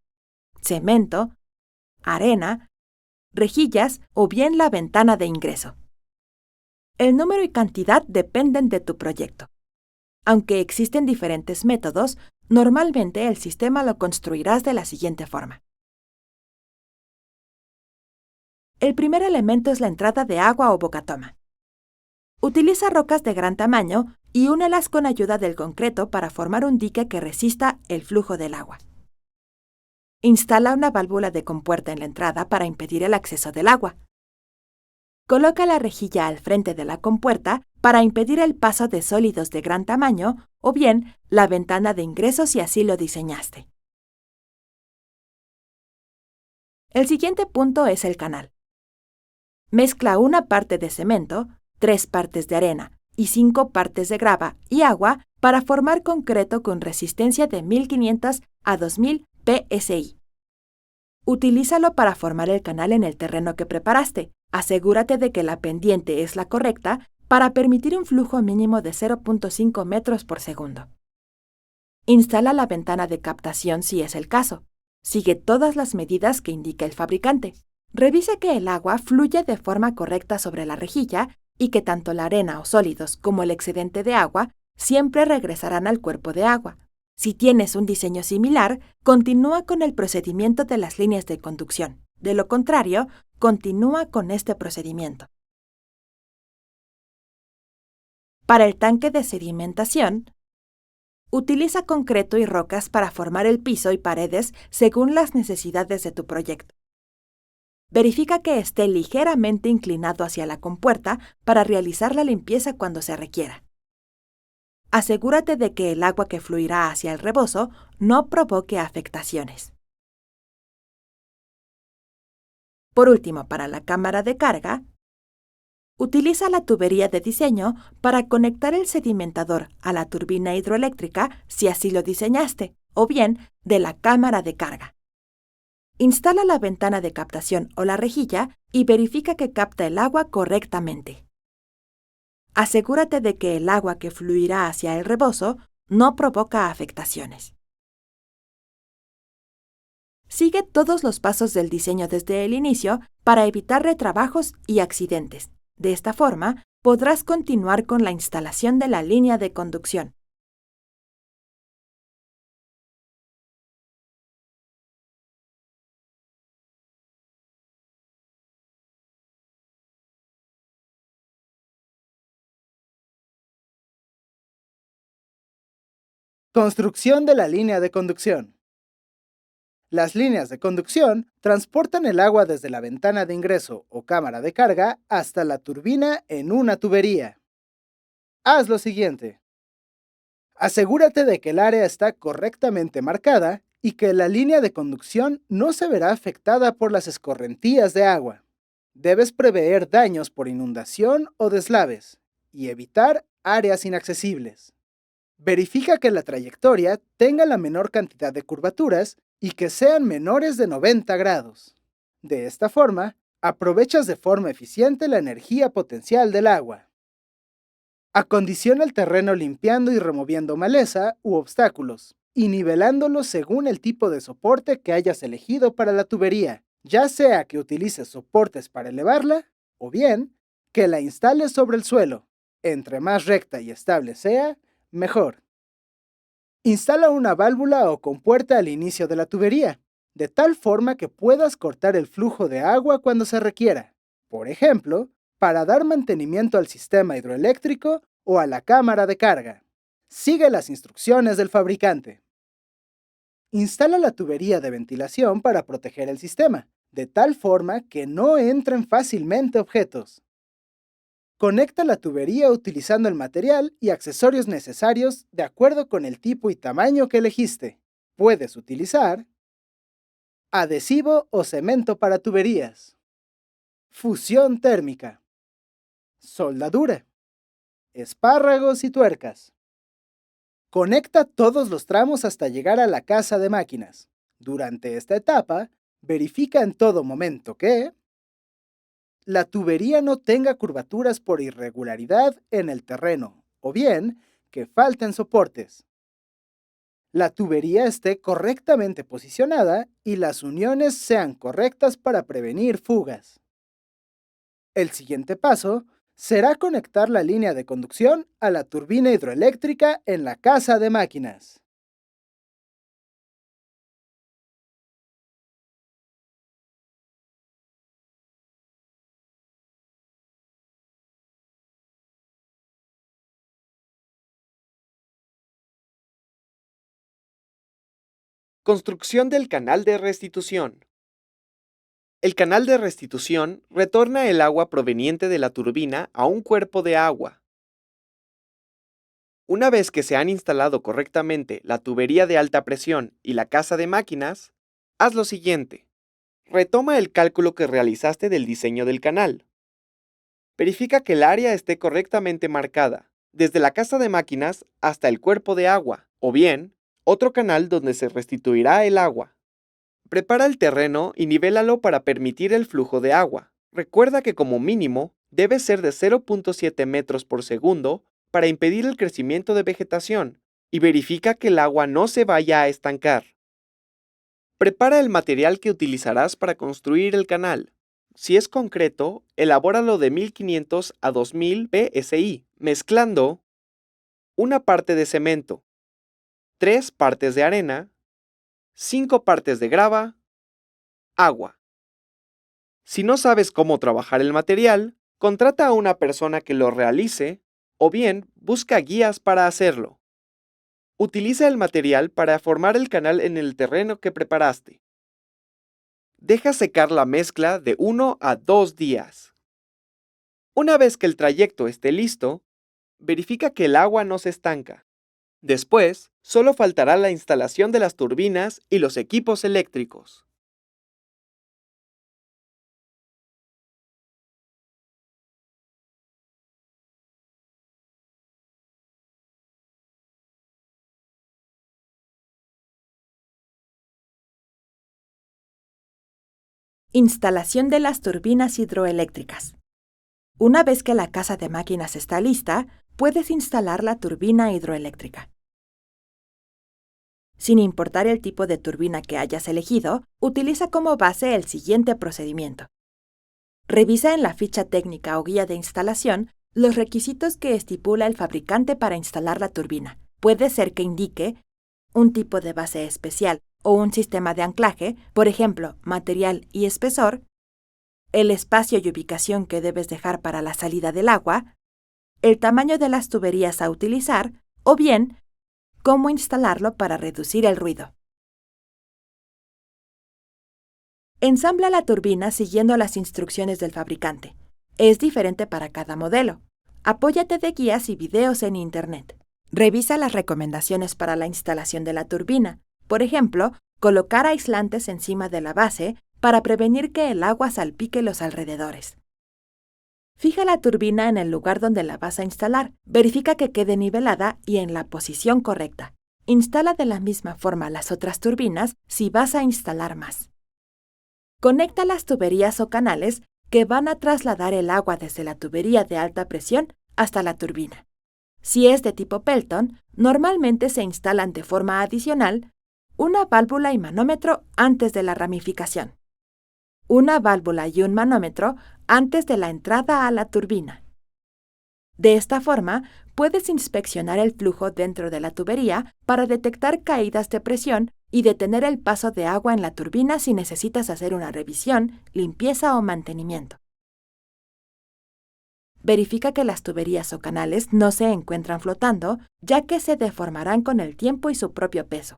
cemento, arena, rejillas o bien la ventana de ingreso. El número y cantidad dependen de tu proyecto. Aunque existen diferentes métodos, normalmente el sistema lo construirás de la siguiente forma. El primer elemento es la entrada de agua o bocatoma. Utiliza rocas de gran tamaño y únelas con ayuda del concreto para formar un dique que resista el flujo del agua. Instala una válvula de compuerta en la entrada para impedir el acceso del agua. Coloca la rejilla al frente de la compuerta para impedir el paso de sólidos de gran tamaño o bien la ventana de ingreso si así lo diseñaste. El siguiente punto es el canal. Mezcla una parte de cemento, 3 partes de arena y 5 partes de grava y agua para formar concreto con resistencia de 1500 a 2000 psi. Utilízalo para formar el canal en el terreno que preparaste. Asegúrate de que la pendiente es la correcta para permitir un flujo mínimo de 0.5 metros por segundo. Instala la ventana de captación si es el caso. Sigue todas las medidas que indica el fabricante. Revisa que el agua fluya de forma correcta sobre la rejilla y que tanto la arena o sólidos como el excedente de agua siempre regresarán al cuerpo de agua. Si tienes un diseño similar, continúa con el procedimiento de las líneas de conducción. De lo contrario, continúa con este procedimiento. Para el tanque de sedimentación, utiliza concreto y rocas para formar el piso y paredes según las necesidades de tu proyecto. Verifica que esté ligeramente inclinado hacia la compuerta para realizar la limpieza cuando se requiera. Asegúrate de que el agua que fluirá hacia el rebozo no provoque afectaciones. Por último, para la cámara de carga, utiliza la tubería de diseño para conectar el sedimentador a la turbina hidroeléctrica si así lo diseñaste, o bien de la cámara de carga. Instala la ventana de captación o la rejilla y verifica que capta el agua correctamente. Asegúrate de que el agua que fluirá hacia el rebozo no provoca afectaciones. Sigue todos los pasos del diseño desde el inicio para evitar retrabajos y accidentes. De esta forma, podrás continuar con la instalación de la línea de conducción. Construcción de la línea de conducción. Las líneas de conducción transportan el agua desde la ventana de ingreso o cámara de carga hasta la turbina en una tubería. Haz lo siguiente. Asegúrate de que el área está correctamente marcada y que la línea de conducción no se verá afectada por las escorrentías de agua. Debes prever daños por inundación o deslaves y evitar áreas inaccesibles. Verifica que la trayectoria tenga la menor cantidad de curvaturas y que sean menores de 90 grados. De esta forma, aprovechas de forma eficiente la energía potencial del agua. Acondiciona el terreno limpiando y removiendo maleza u obstáculos, y nivelándolos según el tipo de soporte que hayas elegido para la tubería, ya sea que utilices soportes para elevarla, o bien que la instales sobre el suelo. Entre más recta y estable sea, mejor. Instala una válvula o compuerta al inicio de la tubería, de tal forma que puedas cortar el flujo de agua cuando se requiera. Por ejemplo, para dar mantenimiento al sistema hidroeléctrico o a la cámara de carga. Sigue las instrucciones del fabricante. Instala la tubería de ventilación para proteger el sistema, de tal forma que no entren fácilmente objetos. Conecta la tubería utilizando el material y accesorios necesarios de acuerdo con el tipo y tamaño que elegiste. Puedes utilizar adhesivo o cemento para tuberías, fusión térmica, soldadura, espárragos y tuercas, Conecta todos los tramos hasta llegar a la casa de máquinas. Durante esta etapa, verifica en todo momento que la tubería no tenga curvaturas por irregularidad en el terreno, o bien que falten soportes. La tubería esté correctamente posicionada y las uniones sean correctas para prevenir fugas. El siguiente paso será conectar la línea de conducción a la turbina hidroeléctrica en la casa de máquinas. Construcción del canal de restitución. El canal de restitución retorna el agua proveniente de la turbina a un cuerpo de agua. Una vez que se han instalado correctamente la tubería de alta presión y la casa de máquinas, haz lo siguiente. Retoma el cálculo que realizaste del diseño del canal. Verifica que el área esté correctamente marcada, desde la casa de máquinas hasta el cuerpo de agua, o bien, otro canal donde se restituirá el agua. Prepara el terreno y nivélalo para permitir el flujo de agua. Recuerda que como mínimo debe ser de 0.7 metros por segundo para impedir el crecimiento de vegetación y verifica que el agua no se vaya a estancar. Prepara el material que utilizarás para construir el canal. Si es concreto, elabóralo de 1500 a 2000 psi, mezclando una parte de cemento, 3 partes de arena, 5 partes de grava, agua. Si no sabes cómo trabajar el material, contrata a una persona que lo realice o bien busca guías para hacerlo. Utiliza el material para formar el canal en el terreno que preparaste. Deja secar la mezcla de 1 a 2 días. Una vez que el trayecto esté listo, verifica que el agua no se estanca. Después, solo faltará la instalación de las turbinas y los equipos eléctricos. Instalación de las turbinas hidroeléctricas. Una vez que la casa de máquinas está lista, puedes instalar la turbina hidroeléctrica. Sin importar el tipo de turbina que hayas elegido, utiliza como base el siguiente procedimiento. Revisa en la ficha técnica o guía de instalación los requisitos que estipula el fabricante para instalar la turbina. Puede ser que indique un tipo de base especial o un sistema de anclaje, por ejemplo, material y espesor, el espacio y ubicación que debes dejar para la salida del agua, el tamaño de las tuberías a utilizar o bien cómo instalarlo para reducir el ruido. Ensambla la turbina siguiendo las instrucciones del fabricante. Es diferente para cada modelo. Apóyate de guías y videos en Internet. Revisa las recomendaciones para la instalación de la turbina. Por ejemplo, colocar aislantes encima de la base para prevenir que el agua salpique los alrededores. Fija la turbina en el lugar donde la vas a instalar. Verifica que quede nivelada y en la posición correcta. Instala de la misma forma las otras turbinas si vas a instalar más. Conecta las tuberías o canales que van a trasladar el agua desde la tubería de alta presión hasta la turbina. Si es de tipo Pelton, normalmente se instalan de forma adicional una válvula y manómetro antes de la ramificación, una válvula y un manómetro antes de la entrada a la turbina. De esta forma, puedes inspeccionar el flujo dentro de la tubería para detectar caídas de presión y detener el paso de agua en la turbina si necesitas hacer una revisión, limpieza o mantenimiento. Verifica que las tuberías o canales no se encuentran flotando, ya que se deformarán con el tiempo y su propio peso.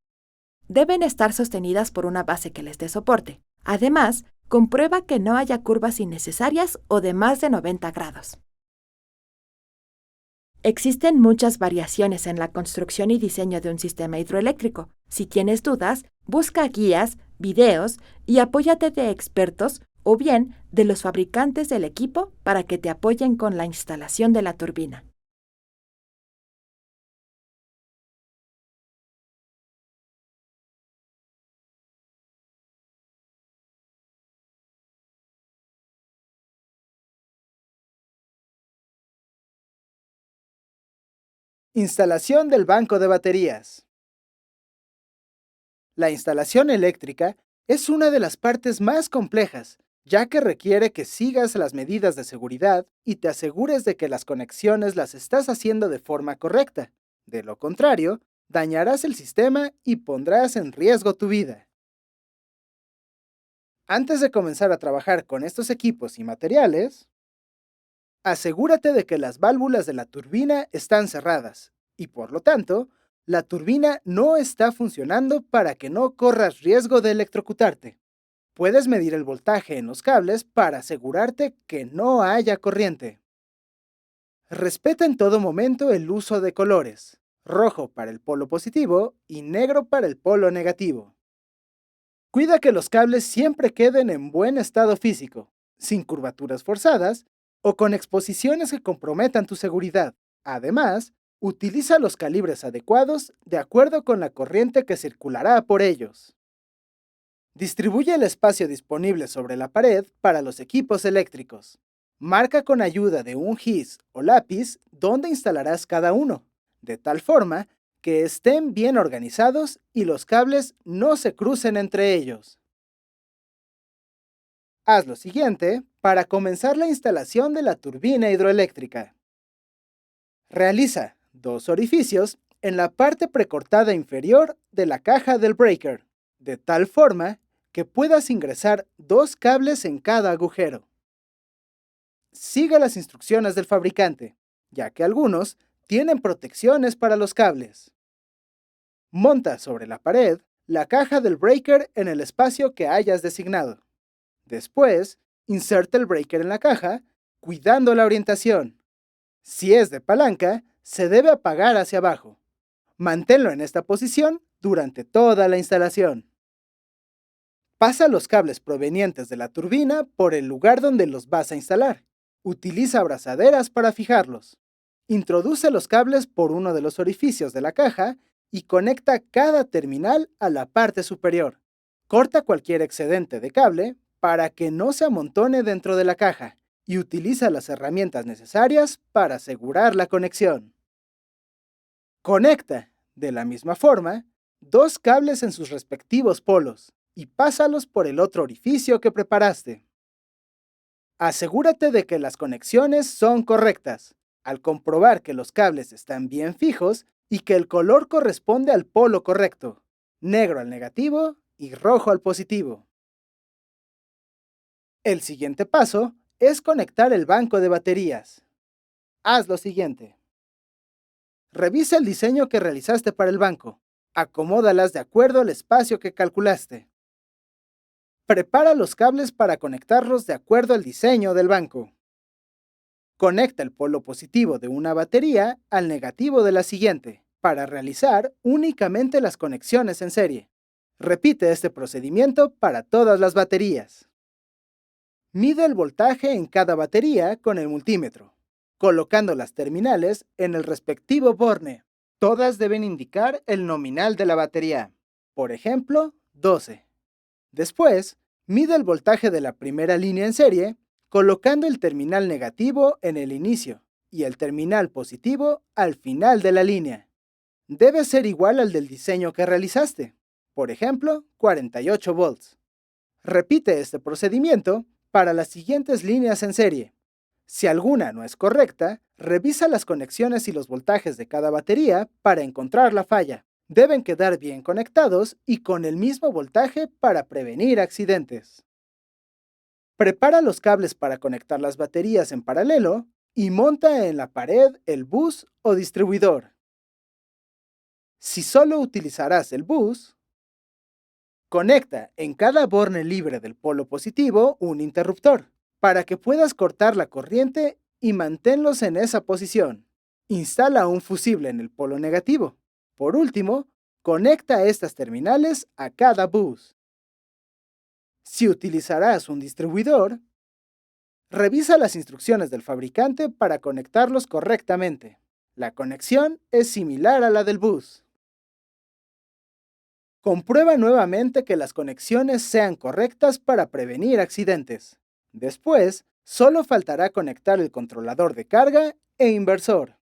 Deben estar sostenidas por una base que les dé soporte. Además, comprueba que no haya curvas innecesarias o de más de 90 grados. Existen muchas variaciones en la construcción y diseño de un sistema hidroeléctrico. Si tienes dudas, busca guías, videos y apóyate de expertos o bien de los fabricantes del equipo para que te apoyen con la instalación de la turbina. Instalación del banco de baterías. La instalación eléctrica es una de las partes más complejas, ya que requiere que sigas las medidas de seguridad y te asegures de que las conexiones las estás haciendo de forma correcta. De lo contrario, dañarás el sistema y pondrás en riesgo tu vida. Antes de comenzar a trabajar con estos equipos y materiales, asegúrate de que las válvulas de la turbina están cerradas y, por lo tanto, la turbina no está funcionando para que no corras riesgo de electrocutarte. Puedes medir el voltaje en los cables para asegurarte que no haya corriente. Respeta en todo momento el uso de colores, rojo para el polo positivo y negro para el polo negativo. Cuida que los cables siempre queden en buen estado físico, sin curvaturas forzadas o con exposiciones que comprometan tu seguridad. Además, utiliza los calibres adecuados de acuerdo con la corriente que circulará por ellos. Distribuye el espacio disponible sobre la pared para los equipos eléctricos. Marca con ayuda de un gis o lápiz dónde instalarás cada uno, de tal forma que estén bien organizados y los cables no se crucen entre ellos. Haz lo siguiente para comenzar la instalación de la turbina hidroeléctrica. Realiza 2 orificios en la parte precortada inferior de la caja del breaker, de tal forma que puedas ingresar 2 cables en cada agujero. Sigue las instrucciones del fabricante, ya que algunos tienen protecciones para los cables. Monta sobre la pared la caja del breaker en el espacio que hayas designado. Después, inserta el breaker en la caja, cuidando la orientación. Si es de palanca, se debe apagar hacia abajo. Manténlo en esta posición durante toda la instalación. Pasa los cables provenientes de la turbina por el lugar donde los vas a instalar. Utiliza abrazaderas para fijarlos. Introduce los cables por uno de los orificios de la caja y conecta cada terminal a la parte superior. Corta cualquier excedente de cable para que no se amontone dentro de la caja y utiliza las herramientas necesarias para asegurar la conexión. Conecta, de la misma forma, 2 cables en sus respectivos polos y pásalos por el otro orificio que preparaste. Asegúrate de que las conexiones son correctas, al comprobar que los cables están bien fijos y que el color corresponde al polo correcto, negro al negativo y rojo al positivo. El siguiente paso es conectar el banco de baterías. Haz lo siguiente. Revisa el diseño que realizaste para el banco. Acomódalas de acuerdo al espacio que calculaste. Prepara los cables para conectarlos de acuerdo al diseño del banco. Conecta el polo positivo de una batería al negativo de la siguiente, para realizar únicamente las conexiones en serie. Repite este procedimiento para todas las baterías. Mide el voltaje en cada batería con el multímetro, colocando las terminales en el respectivo borne. Todas deben indicar el nominal de la batería, por ejemplo, 12. Después, mide el voltaje de la primera línea en serie, colocando el terminal negativo en el inicio y el terminal positivo al final de la línea. Debe ser igual al del diseño que realizaste, por ejemplo, 48 volts. Repite este procedimiento para las siguientes líneas en serie. Si alguna no es correcta, revisa las conexiones y los voltajes de cada batería para encontrar la falla. Deben quedar bien conectados y con el mismo voltaje para prevenir accidentes. Prepara los cables para conectar las baterías en paralelo y monta en la pared el bus o distribuidor. Si solo utilizarás el bus, conecta en cada borne libre del polo positivo un interruptor, para que puedas cortar la corriente y manténlos en esa posición. Instala un fusible en el polo negativo. Por último, conecta estas terminales a cada bus. Si utilizarás un distribuidor, revisa las instrucciones del fabricante para conectarlos correctamente. La conexión es similar a la del bus. Comprueba nuevamente que las conexiones sean correctas para prevenir accidentes. Después, solo faltará conectar el controlador de carga e inversor.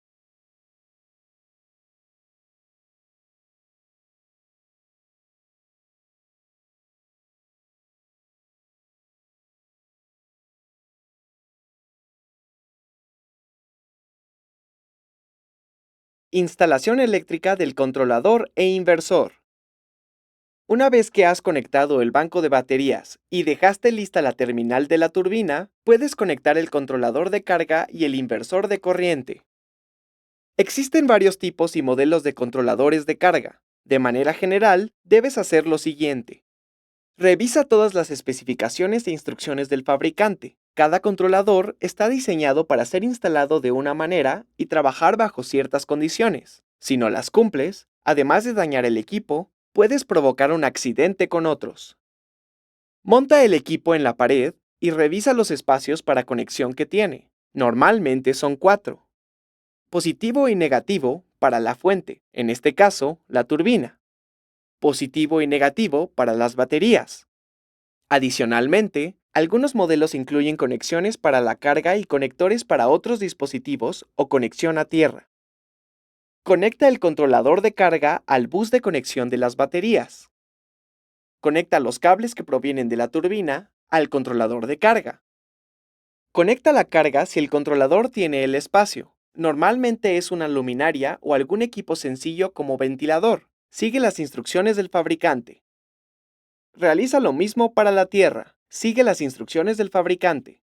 Instalación eléctrica del controlador e inversor. Una vez que has conectado el banco de baterías y dejaste lista la terminal de la turbina, puedes conectar el controlador de carga y el inversor de corriente. Existen varios tipos y modelos de controladores de carga. De manera general, debes hacer lo siguiente. Revisa todas las especificaciones e instrucciones del fabricante. Cada controlador está diseñado para ser instalado de una manera y trabajar bajo ciertas condiciones. Si no las cumples, además de dañar el equipo, puedes provocar un accidente con otros. Monta el equipo en la pared y revisa los espacios para conexión que tiene. Normalmente son 4. Positivo y negativo para la fuente, en este caso, la turbina. Positivo y negativo para las baterías. Adicionalmente, algunos modelos incluyen conexiones para la carga y conectores para otros dispositivos o conexión a tierra. Conecta el controlador de carga al bus de conexión de las baterías. Conecta los cables que provienen de la turbina al controlador de carga. Conecta la carga si el controlador tiene el espacio. Normalmente es una luminaria o algún equipo sencillo como ventilador. Sigue las instrucciones del fabricante. Realiza lo mismo para la tierra. Sigue las instrucciones del fabricante.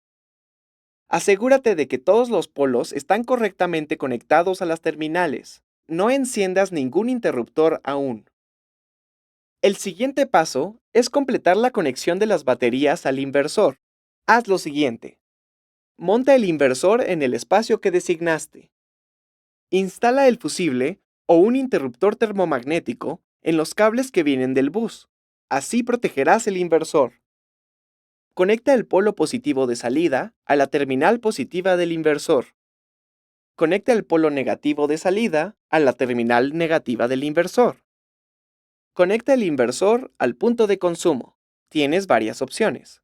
Asegúrate de que todos los polos están correctamente conectados a las terminales. No enciendas ningún interruptor aún. El siguiente paso es completar la conexión de las baterías al inversor. Haz lo siguiente. Monta el inversor en el espacio que designaste. Instala el fusible o un interruptor termomagnético en los cables que vienen del bus. Así protegerás el inversor. Conecta el polo positivo de salida a la terminal positiva del inversor. Conecta el polo negativo de salida a la terminal negativa del inversor. Conecta el inversor al punto de consumo. Tienes varias opciones.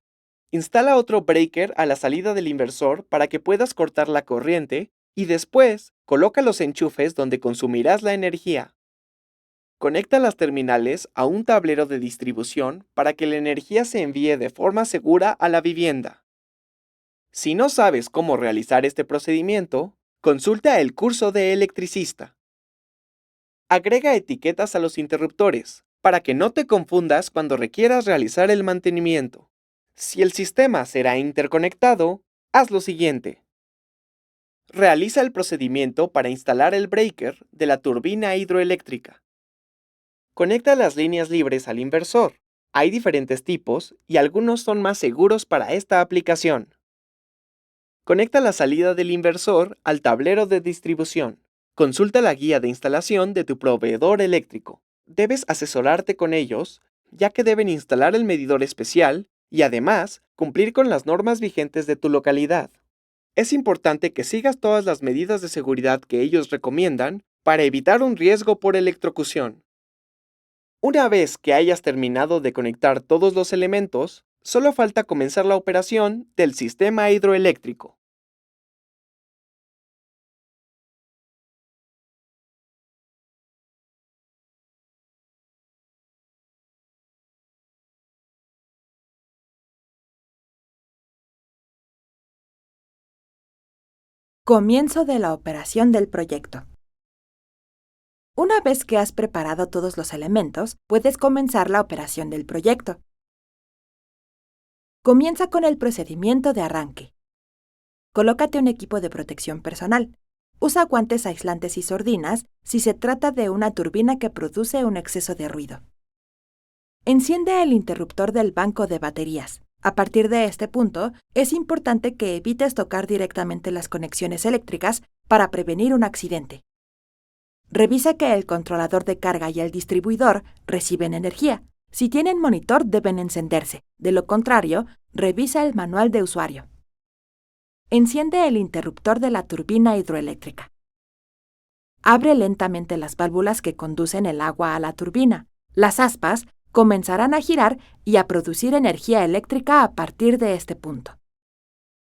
Instala otro breaker a la salida del inversor para que puedas cortar la corriente y después coloca los enchufes donde consumirás la energía. Conecta las terminales a un tablero de distribución para que la energía se envíe de forma segura a la vivienda. Si no sabes cómo realizar este procedimiento, consulta el curso de electricista. Agrega etiquetas a los interruptores para que no te confundas cuando requieras realizar el mantenimiento. Si el sistema será interconectado, haz lo siguiente. Realiza el procedimiento para instalar el breaker de la turbina hidroeléctrica. Conecta las líneas libres al inversor. Hay diferentes tipos y algunos son más seguros para esta aplicación. Conecta la salida del inversor al tablero de distribución. Consulta la guía de instalación de tu proveedor eléctrico. Debes asesorarte con ellos, ya que deben instalar el medidor especial y además cumplir con las normas vigentes de tu localidad. Es importante que sigas todas las medidas de seguridad que ellos recomiendan para evitar un riesgo por electrocución. Una vez que hayas terminado de conectar todos los elementos, solo falta comenzar la operación del sistema hidroeléctrico. Comienzo de la operación del proyecto. Una vez que has preparado todos los elementos, puedes comenzar la operación del proyecto. Comienza con el procedimiento de arranque. Colócate un equipo de protección personal. Usa guantes aislantes y sordinas si se trata de una turbina que produce un exceso de ruido. Enciende el interruptor del banco de baterías. A partir de este punto, es importante que evites tocar directamente las conexiones eléctricas para prevenir un accidente. Revisa que el controlador de carga y el distribuidor reciben energía. Si tienen monitor, deben encenderse. De lo contrario, revisa el manual de usuario. Enciende el interruptor de la turbina hidroeléctrica. Abre lentamente las válvulas que conducen el agua a la turbina. Las aspas comenzarán a girar y a producir energía eléctrica a partir de este punto.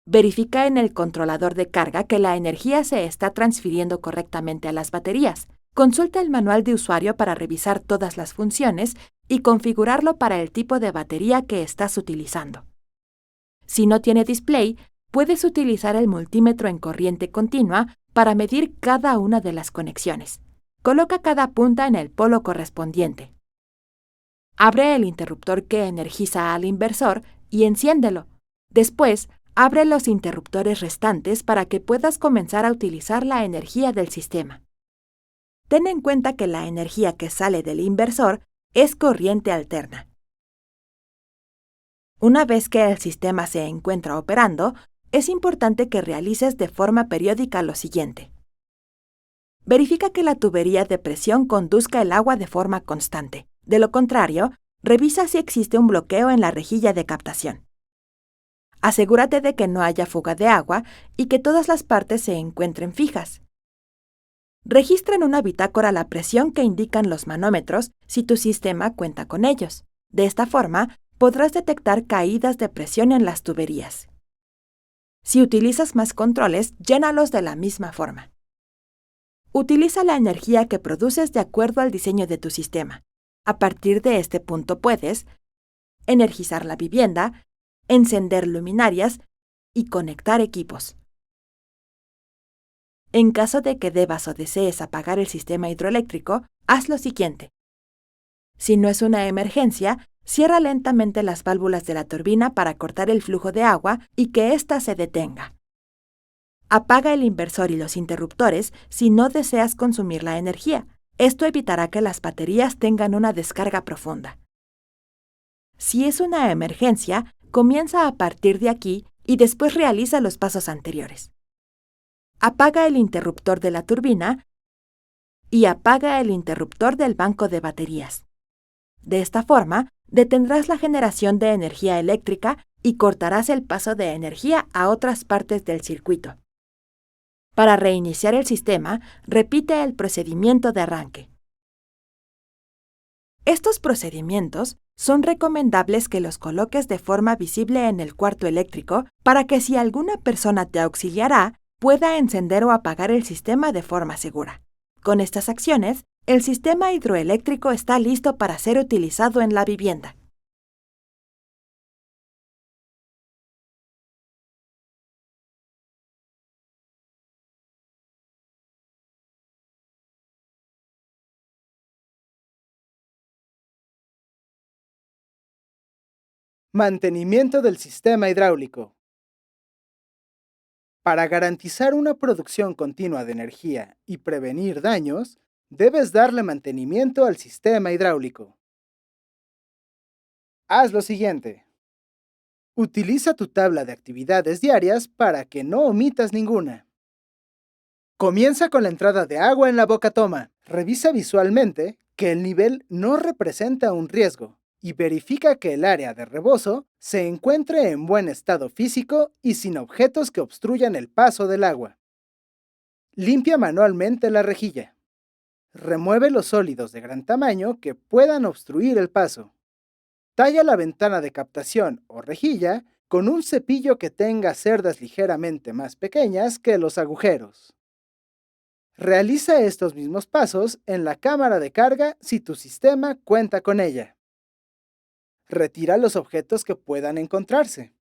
Verifica en el controlador de carga que la energía se está transfiriendo correctamente a las baterías. Consulta el manual de usuario para revisar todas las funciones y configurarlo para el tipo de batería que estás utilizando. Si no tiene display, puedes utilizar el multímetro en corriente continua para medir cada una de las conexiones. Coloca cada punta en el polo correspondiente. Abre el interruptor que energiza al inversor y enciéndelo. Después, abre los interruptores restantes para que puedas comenzar a utilizar la energía del sistema. Ten en cuenta que la energía que sale del inversor es corriente alterna. Una vez que el sistema se encuentra operando, es importante que realices de forma periódica lo siguiente. Verifica que la tubería de presión conduzca el agua de forma constante. De lo contrario, revisa si existe un bloqueo en la rejilla de captación. Asegúrate de que no haya fuga de agua y que todas las partes se encuentren fijas. Registra en una bitácora la presión que indican los manómetros si tu sistema cuenta con ellos. De esta forma, podrás detectar caídas de presión en las tuberías. Si utilizas más controles, llénalos de la misma forma. Utiliza la energía que produces de acuerdo al diseño de tu sistema. A partir de este punto puedes energizar la vivienda, encender luminarias y conectar equipos. En caso de que debas o desees apagar el sistema hidroeléctrico, haz lo siguiente. Si no es una emergencia, cierra lentamente las válvulas de la turbina para cortar el flujo de agua y que ésta se detenga. Apaga el inversor y los interruptores si no deseas consumir la energía. Esto evitará que las baterías tengan una descarga profunda. Si es una emergencia, comienza a partir de aquí y después realiza los pasos anteriores. Apaga el interruptor de la turbina y apaga el interruptor del banco de baterías. De esta forma, detendrás la generación de energía eléctrica y cortarás el paso de energía a otras partes del circuito. Para reiniciar el sistema, repite el procedimiento de arranque. Estos procedimientos son recomendables que los coloques de forma visible en el cuarto eléctrico para que si alguna persona te auxiliará, pueda encender o apagar el sistema de forma segura. Con estas acciones, el sistema hidroeléctrico está listo para ser utilizado en la vivienda. Mantenimiento del sistema hidráulico. Para garantizar una producción continua de energía y prevenir daños, debes darle mantenimiento al sistema hidráulico. Haz lo siguiente. Utiliza tu tabla de actividades diarias para que no omitas ninguna. Comienza con la entrada de agua en la boca toma. Revisa visualmente que el nivel no representa un riesgo y verifica que el área de rebozo se encuentre en buen estado físico y sin objetos que obstruyan el paso del agua. Limpia manualmente la rejilla. Remueve los sólidos de gran tamaño que puedan obstruir el paso. Talla la ventana de captación o rejilla con un cepillo que tenga cerdas ligeramente más pequeñas que los agujeros. Realiza estos mismos pasos en la cámara de carga si tu sistema cuenta con ella. Retira los objetos que puedan encontrarse.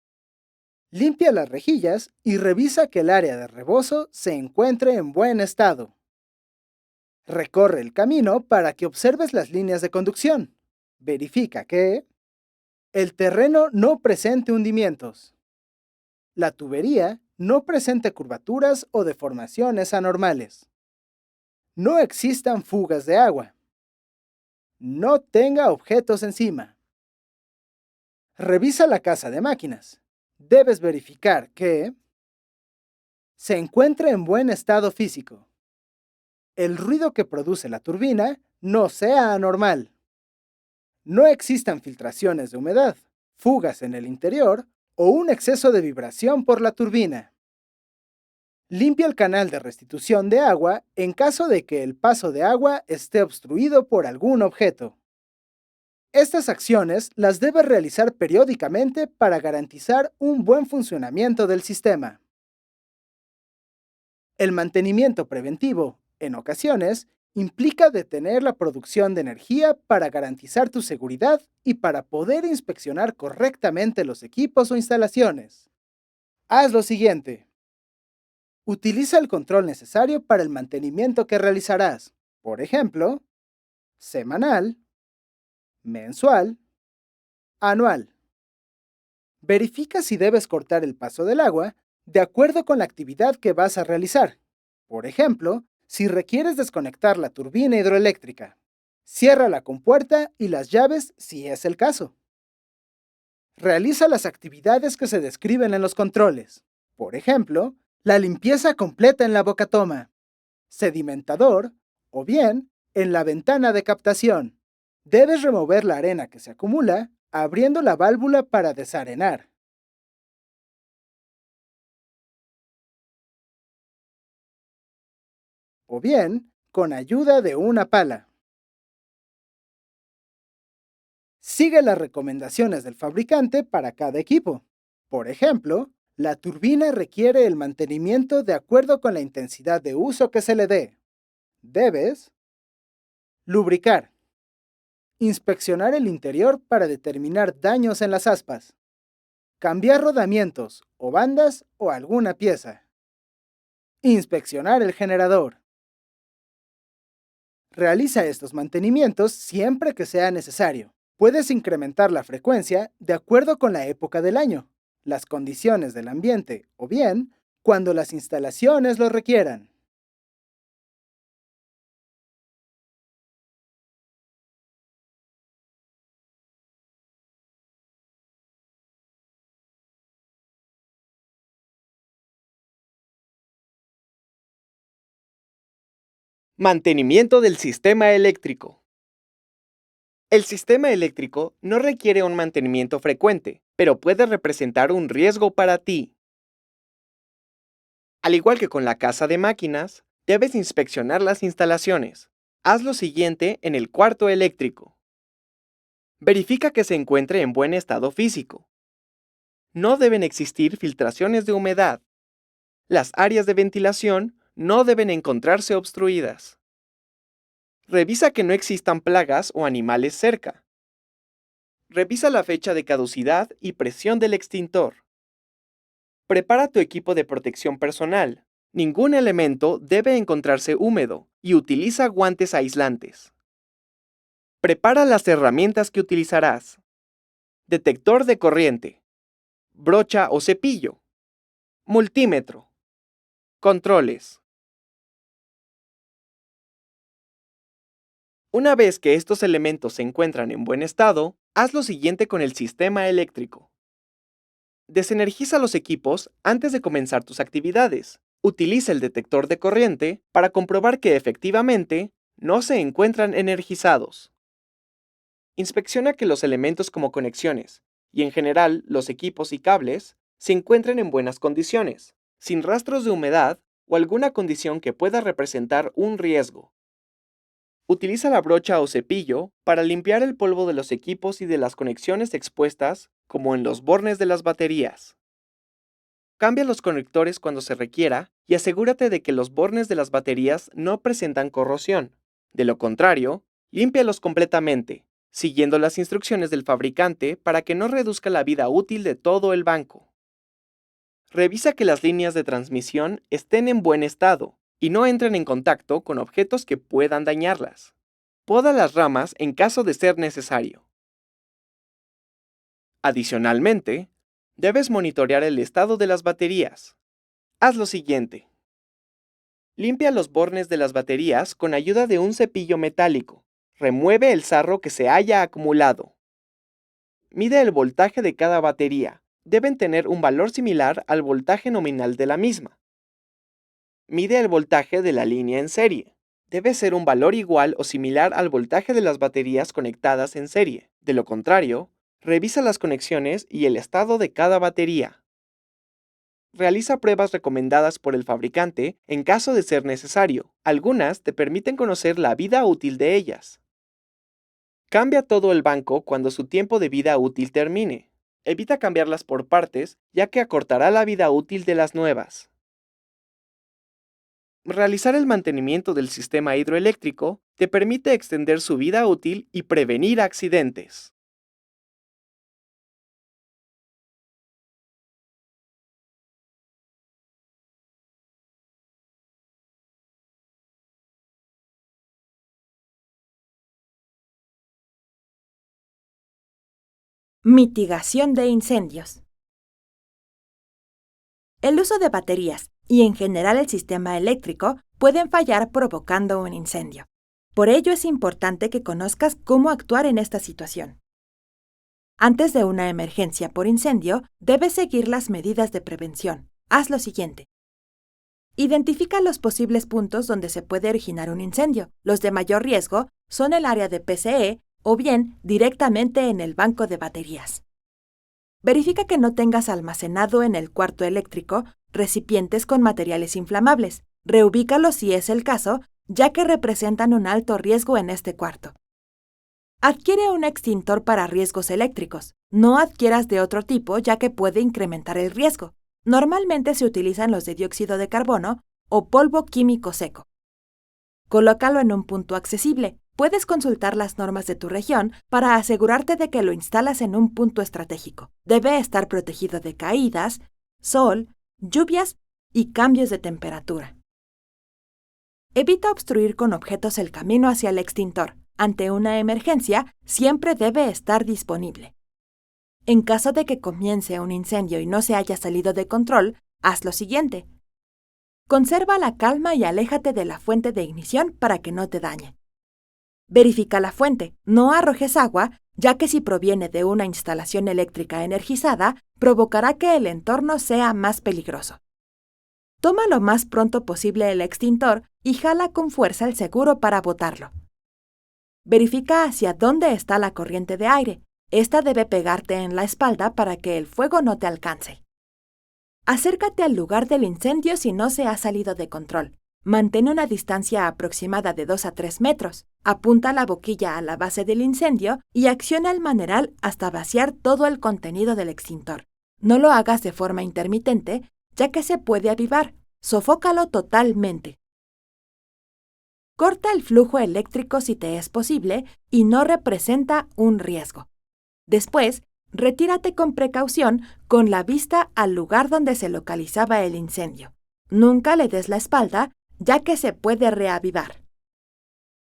Limpia las rejillas y revisa que el área de rebozo se encuentre en buen estado. Recorre el camino para que observes las líneas de conducción. Verifica que el terreno no presente hundimientos. La tubería no presente curvaturas o deformaciones anormales. No existan fugas de agua. No tenga objetos encima. Revisa la casa de máquinas. Debes verificar que se encuentre en buen estado físico. El ruido que produce la turbina no sea anormal. No existan filtraciones de humedad, fugas en el interior o un exceso de vibración por la turbina. Limpia el canal de restitución de agua en caso de que el paso de agua esté obstruido por algún objeto. Estas acciones las debes realizar periódicamente para garantizar un buen funcionamiento del sistema. El mantenimiento preventivo, en ocasiones, implica detener la producción de energía para garantizar tu seguridad y para poder inspeccionar correctamente los equipos o instalaciones. Haz lo siguiente. Utiliza el control necesario para el mantenimiento que realizarás. Por ejemplo, semanal, mensual, anual. Verifica si debes cortar el paso del agua de acuerdo con la actividad que vas a realizar. Por ejemplo, si requieres desconectar la turbina hidroeléctrica, cierra la compuerta y las llaves si es el caso. Realiza las actividades que se describen en los controles. Por ejemplo, la limpieza completa en la bocatoma, sedimentador o bien en la ventana de captación. Debes remover la arena que se acumula abriendo la válvula para desarenar. O bien con ayuda de una pala. Sigue las recomendaciones del fabricante para cada equipo. Por ejemplo, la turbina requiere el mantenimiento de acuerdo con la intensidad de uso que se le dé. Debes lubricar. Inspeccionar el interior para determinar daños en las aspas. Cambiar rodamientos o bandas o alguna pieza. Inspeccionar el generador. Realiza estos mantenimientos siempre que sea necesario. Puedes incrementar la frecuencia de acuerdo con la época del año, las condiciones del ambiente o bien cuando las instalaciones lo requieran. Mantenimiento del sistema eléctrico. El sistema eléctrico no requiere un mantenimiento frecuente, pero puede representar un riesgo para ti. Al igual que con la casa de máquinas, debes inspeccionar las instalaciones. Haz lo siguiente en el cuarto eléctrico. Verifica que se encuentre en buen estado físico. No deben existir filtraciones de humedad. Las áreas de ventilación no deben encontrarse obstruidas. Revisa que no existan plagas o animales cerca. Revisa la fecha de caducidad y presión del extintor. Prepara tu equipo de protección personal. Ningún elemento debe encontrarse húmedo y utiliza guantes aislantes. Prepara las herramientas que utilizarás. Detector de corriente, brocha o cepillo, multímetro, controles. Una vez que estos elementos se encuentran en buen estado, haz lo siguiente con el sistema eléctrico. Desenergiza los equipos antes de comenzar tus actividades. Utiliza el detector de corriente para comprobar que efectivamente no se encuentran energizados. Inspecciona que los elementos como conexiones y en general los equipos y cables se encuentren en buenas condiciones, sin rastros de humedad o alguna condición que pueda representar un riesgo. Utiliza la brocha o cepillo para limpiar el polvo de los equipos y de las conexiones expuestas, como en los bornes de las baterías. Cambia los conectores cuando se requiera y asegúrate de que los bornes de las baterías no presentan corrosión. De lo contrario, límpialos completamente, siguiendo las instrucciones del fabricante para que no reduzca la vida útil de todo el banco. Revisa que las líneas de transmisión estén en buen estado y no entren en contacto con objetos que puedan dañarlas. Poda las ramas en caso de ser necesario. Adicionalmente, debes monitorear el estado de las baterías. Haz lo siguiente. Limpia los bornes de las baterías con ayuda de un cepillo metálico. Remueve el sarro que se haya acumulado. Mide el voltaje de cada batería. Deben tener un valor similar al voltaje nominal de la misma. Mide el voltaje de la línea en serie. Debe ser un valor igual o similar al voltaje de las baterías conectadas en serie. De lo contrario, revisa las conexiones y el estado de cada batería. Realiza pruebas recomendadas por el fabricante en caso de ser necesario. Algunas te permiten conocer la vida útil de ellas. Cambia todo el banco cuando su tiempo de vida útil termine. Evita cambiarlas por partes, ya que acortará la vida útil de las nuevas. Realizar el mantenimiento del sistema hidroeléctrico te permite extender su vida útil y prevenir accidentes. Mitigación de incendios. El uso de baterías y en general el sistema eléctrico pueden fallar provocando un incendio. Por ello es importante que conozcas cómo actuar en esta situación. Antes de una emergencia por incendio, debes seguir las medidas de prevención. Haz lo siguiente. Identifica los posibles puntos donde se puede originar un incendio. Los de mayor riesgo son el área de PCE o bien directamente en el banco de baterías. Verifica que no tengas almacenado en el cuarto eléctrico recipientes con materiales inflamables. Reubícalos si es el caso, ya que representan un alto riesgo en este cuarto. Adquiere un extintor para riesgos eléctricos. No adquieras de otro tipo, ya que puede incrementar el riesgo. Normalmente se utilizan los de dióxido de carbono o polvo químico seco. Colócalo en un punto accesible. Puedes consultar las normas de tu región para asegurarte de que lo instalas en un punto estratégico. Debe estar protegido de caídas, sol, lluvias y cambios de temperatura. Evita obstruir con objetos el camino hacia el extintor. Ante una emergencia, siempre debe estar disponible. En caso de que comience un incendio y no se haya salido de control, haz lo siguiente. Conserva la calma y aléjate de la fuente de ignición para que no te dañe. Verifica la fuente. No arrojes agua, ya que si proviene de una instalación eléctrica energizada, provocará que el entorno sea más peligroso. Toma lo más pronto posible el extintor y jala con fuerza el seguro para botarlo. Verifica hacia dónde está la corriente de aire. Esta debe pegarte en la espalda para que el fuego no te alcance. Acércate al lugar del incendio si no se ha salido de control. Mantén una distancia aproximada de 2 a 3 metros. Apunta la boquilla a la base del incendio y acciona el maneral hasta vaciar todo el contenido del extintor. No lo hagas de forma intermitente, ya que se puede avivar. Sofócalo totalmente. Corta el flujo eléctrico si te es posible y no representa un riesgo. Después, retírate con precaución con la vista al lugar donde se localizaba el incendio. Nunca le des la espalda, ya que se puede reavivar.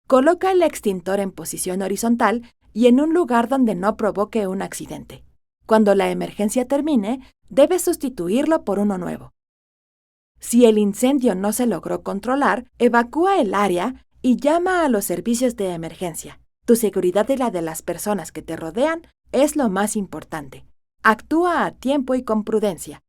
Coloca el extintor en posición horizontal y en un lugar donde no provoque un accidente. Cuando la emergencia termine, debes sustituirlo por uno nuevo. Si el incendio no se logró controlar, evacúa el área y llama a los servicios de emergencia. Tu seguridad y la de las personas que te rodean es lo más importante. Actúa a tiempo y con prudencia.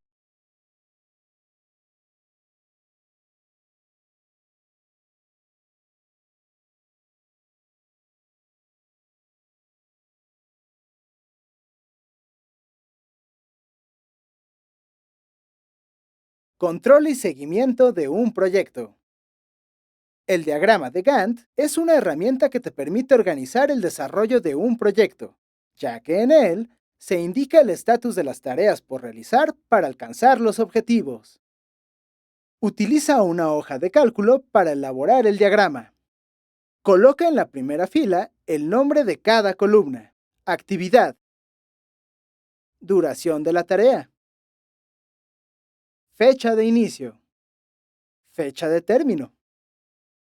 Control y seguimiento de un proyecto. El diagrama de Gantt es una herramienta que te permite organizar el desarrollo de un proyecto, ya que en él se indica el estatus de las tareas por realizar para alcanzar los objetivos. Utiliza una hoja de cálculo para elaborar el diagrama. Coloca en la primera fila el nombre de cada columna, actividad, duración de la tarea, fecha de inicio, fecha de término,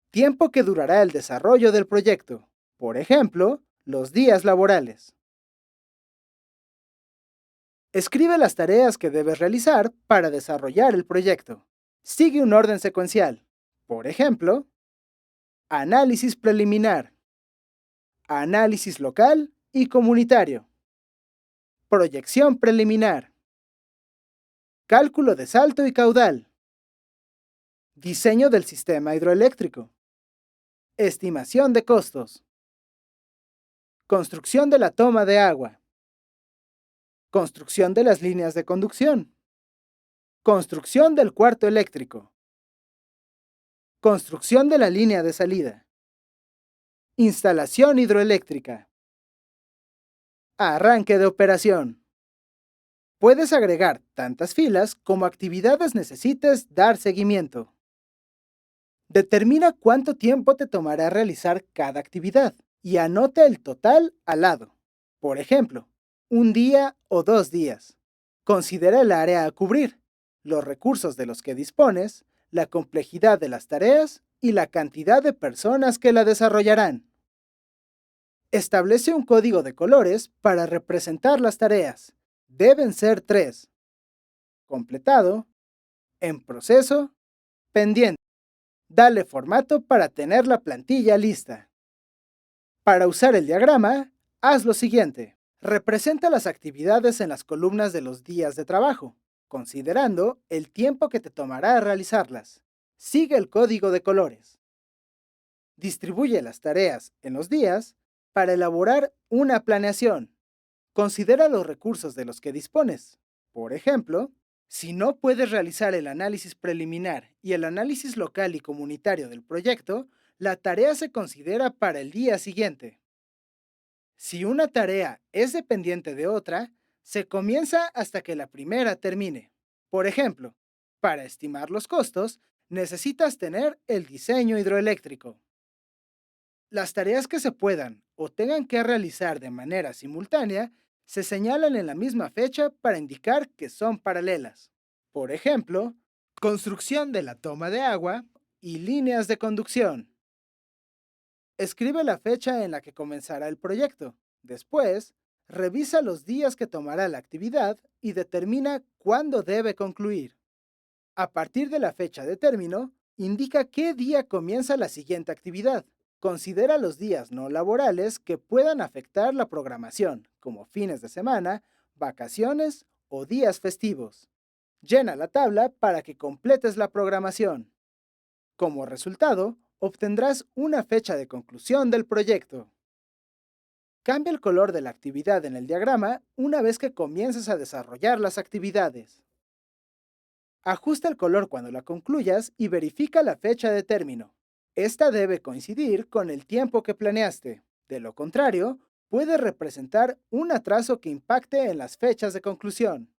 tiempo que durará el desarrollo del proyecto, por ejemplo, los días laborales. Escribe las tareas que debes realizar para desarrollar el proyecto. Sigue un orden secuencial. Por ejemplo, análisis preliminar, análisis local y comunitario, proyección preliminar, cálculo de salto y caudal, diseño del sistema hidroeléctrico, estimación de costos, construcción de la toma de agua, construcción de las líneas de conducción, construcción del cuarto eléctrico, construcción de la línea de salida, instalación hidroeléctrica, arranque de operación. Puedes agregar tantas filas como actividades necesites dar seguimiento. Determina cuánto tiempo te tomará realizar cada actividad y anota el total al lado. Por ejemplo, 1 día o 2 días. Considera el área a cubrir, los recursos de los que dispones, la complejidad de las tareas y la cantidad de personas que la desarrollarán. Establece un código de colores para representar las tareas. Deben ser 3. Completado, en proceso, pendiente. Dale formato para tener la plantilla lista. Para usar el diagrama, haz lo siguiente. Representa las actividades en las columnas de los días de trabajo, considerando el tiempo que te tomará realizarlas. Sigue el código de colores. Distribuye las tareas en los días para elaborar una planeación. Considera los recursos de los que dispones. Por ejemplo, si no puedes realizar el análisis preliminar y el análisis local y comunitario del proyecto, la tarea se considera para el día siguiente. Si una tarea es dependiente de otra, se comienza hasta que la primera termine. Por ejemplo, para estimar los costos, necesitas tener el diseño hidroeléctrico. Las tareas que se puedan o tengan que realizar de manera simultánea se señalan en la misma fecha para indicar que son paralelas. Por ejemplo, construcción de la toma de agua y líneas de conducción. Escribe la fecha en la que comenzará el proyecto. Después, revisa los días que tomará la actividad y determina cuándo debe concluir. A partir de la fecha de término, indica qué día comienza la siguiente actividad. Considera los días no laborales que puedan afectar la programación, como fines de semana, vacaciones o días festivos. Llena la tabla para que completes la programación. Como resultado, obtendrás una fecha de conclusión del proyecto. Cambia el color de la actividad en el diagrama una vez que comiences a desarrollar las actividades. Ajusta el color cuando la concluyas y verifica la fecha de término. Esta debe coincidir con el tiempo que planeaste. De lo contrario, puede representar un atraso que impacte en las fechas de conclusión.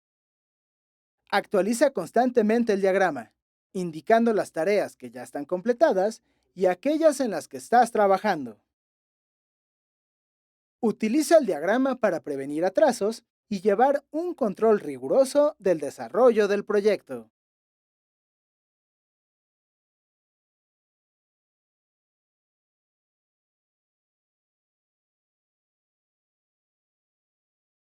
Actualiza constantemente el diagrama, indicando las tareas que ya están completadas y aquellas en las que estás trabajando. Utiliza el diagrama para prevenir atrasos y llevar un control riguroso del desarrollo del proyecto.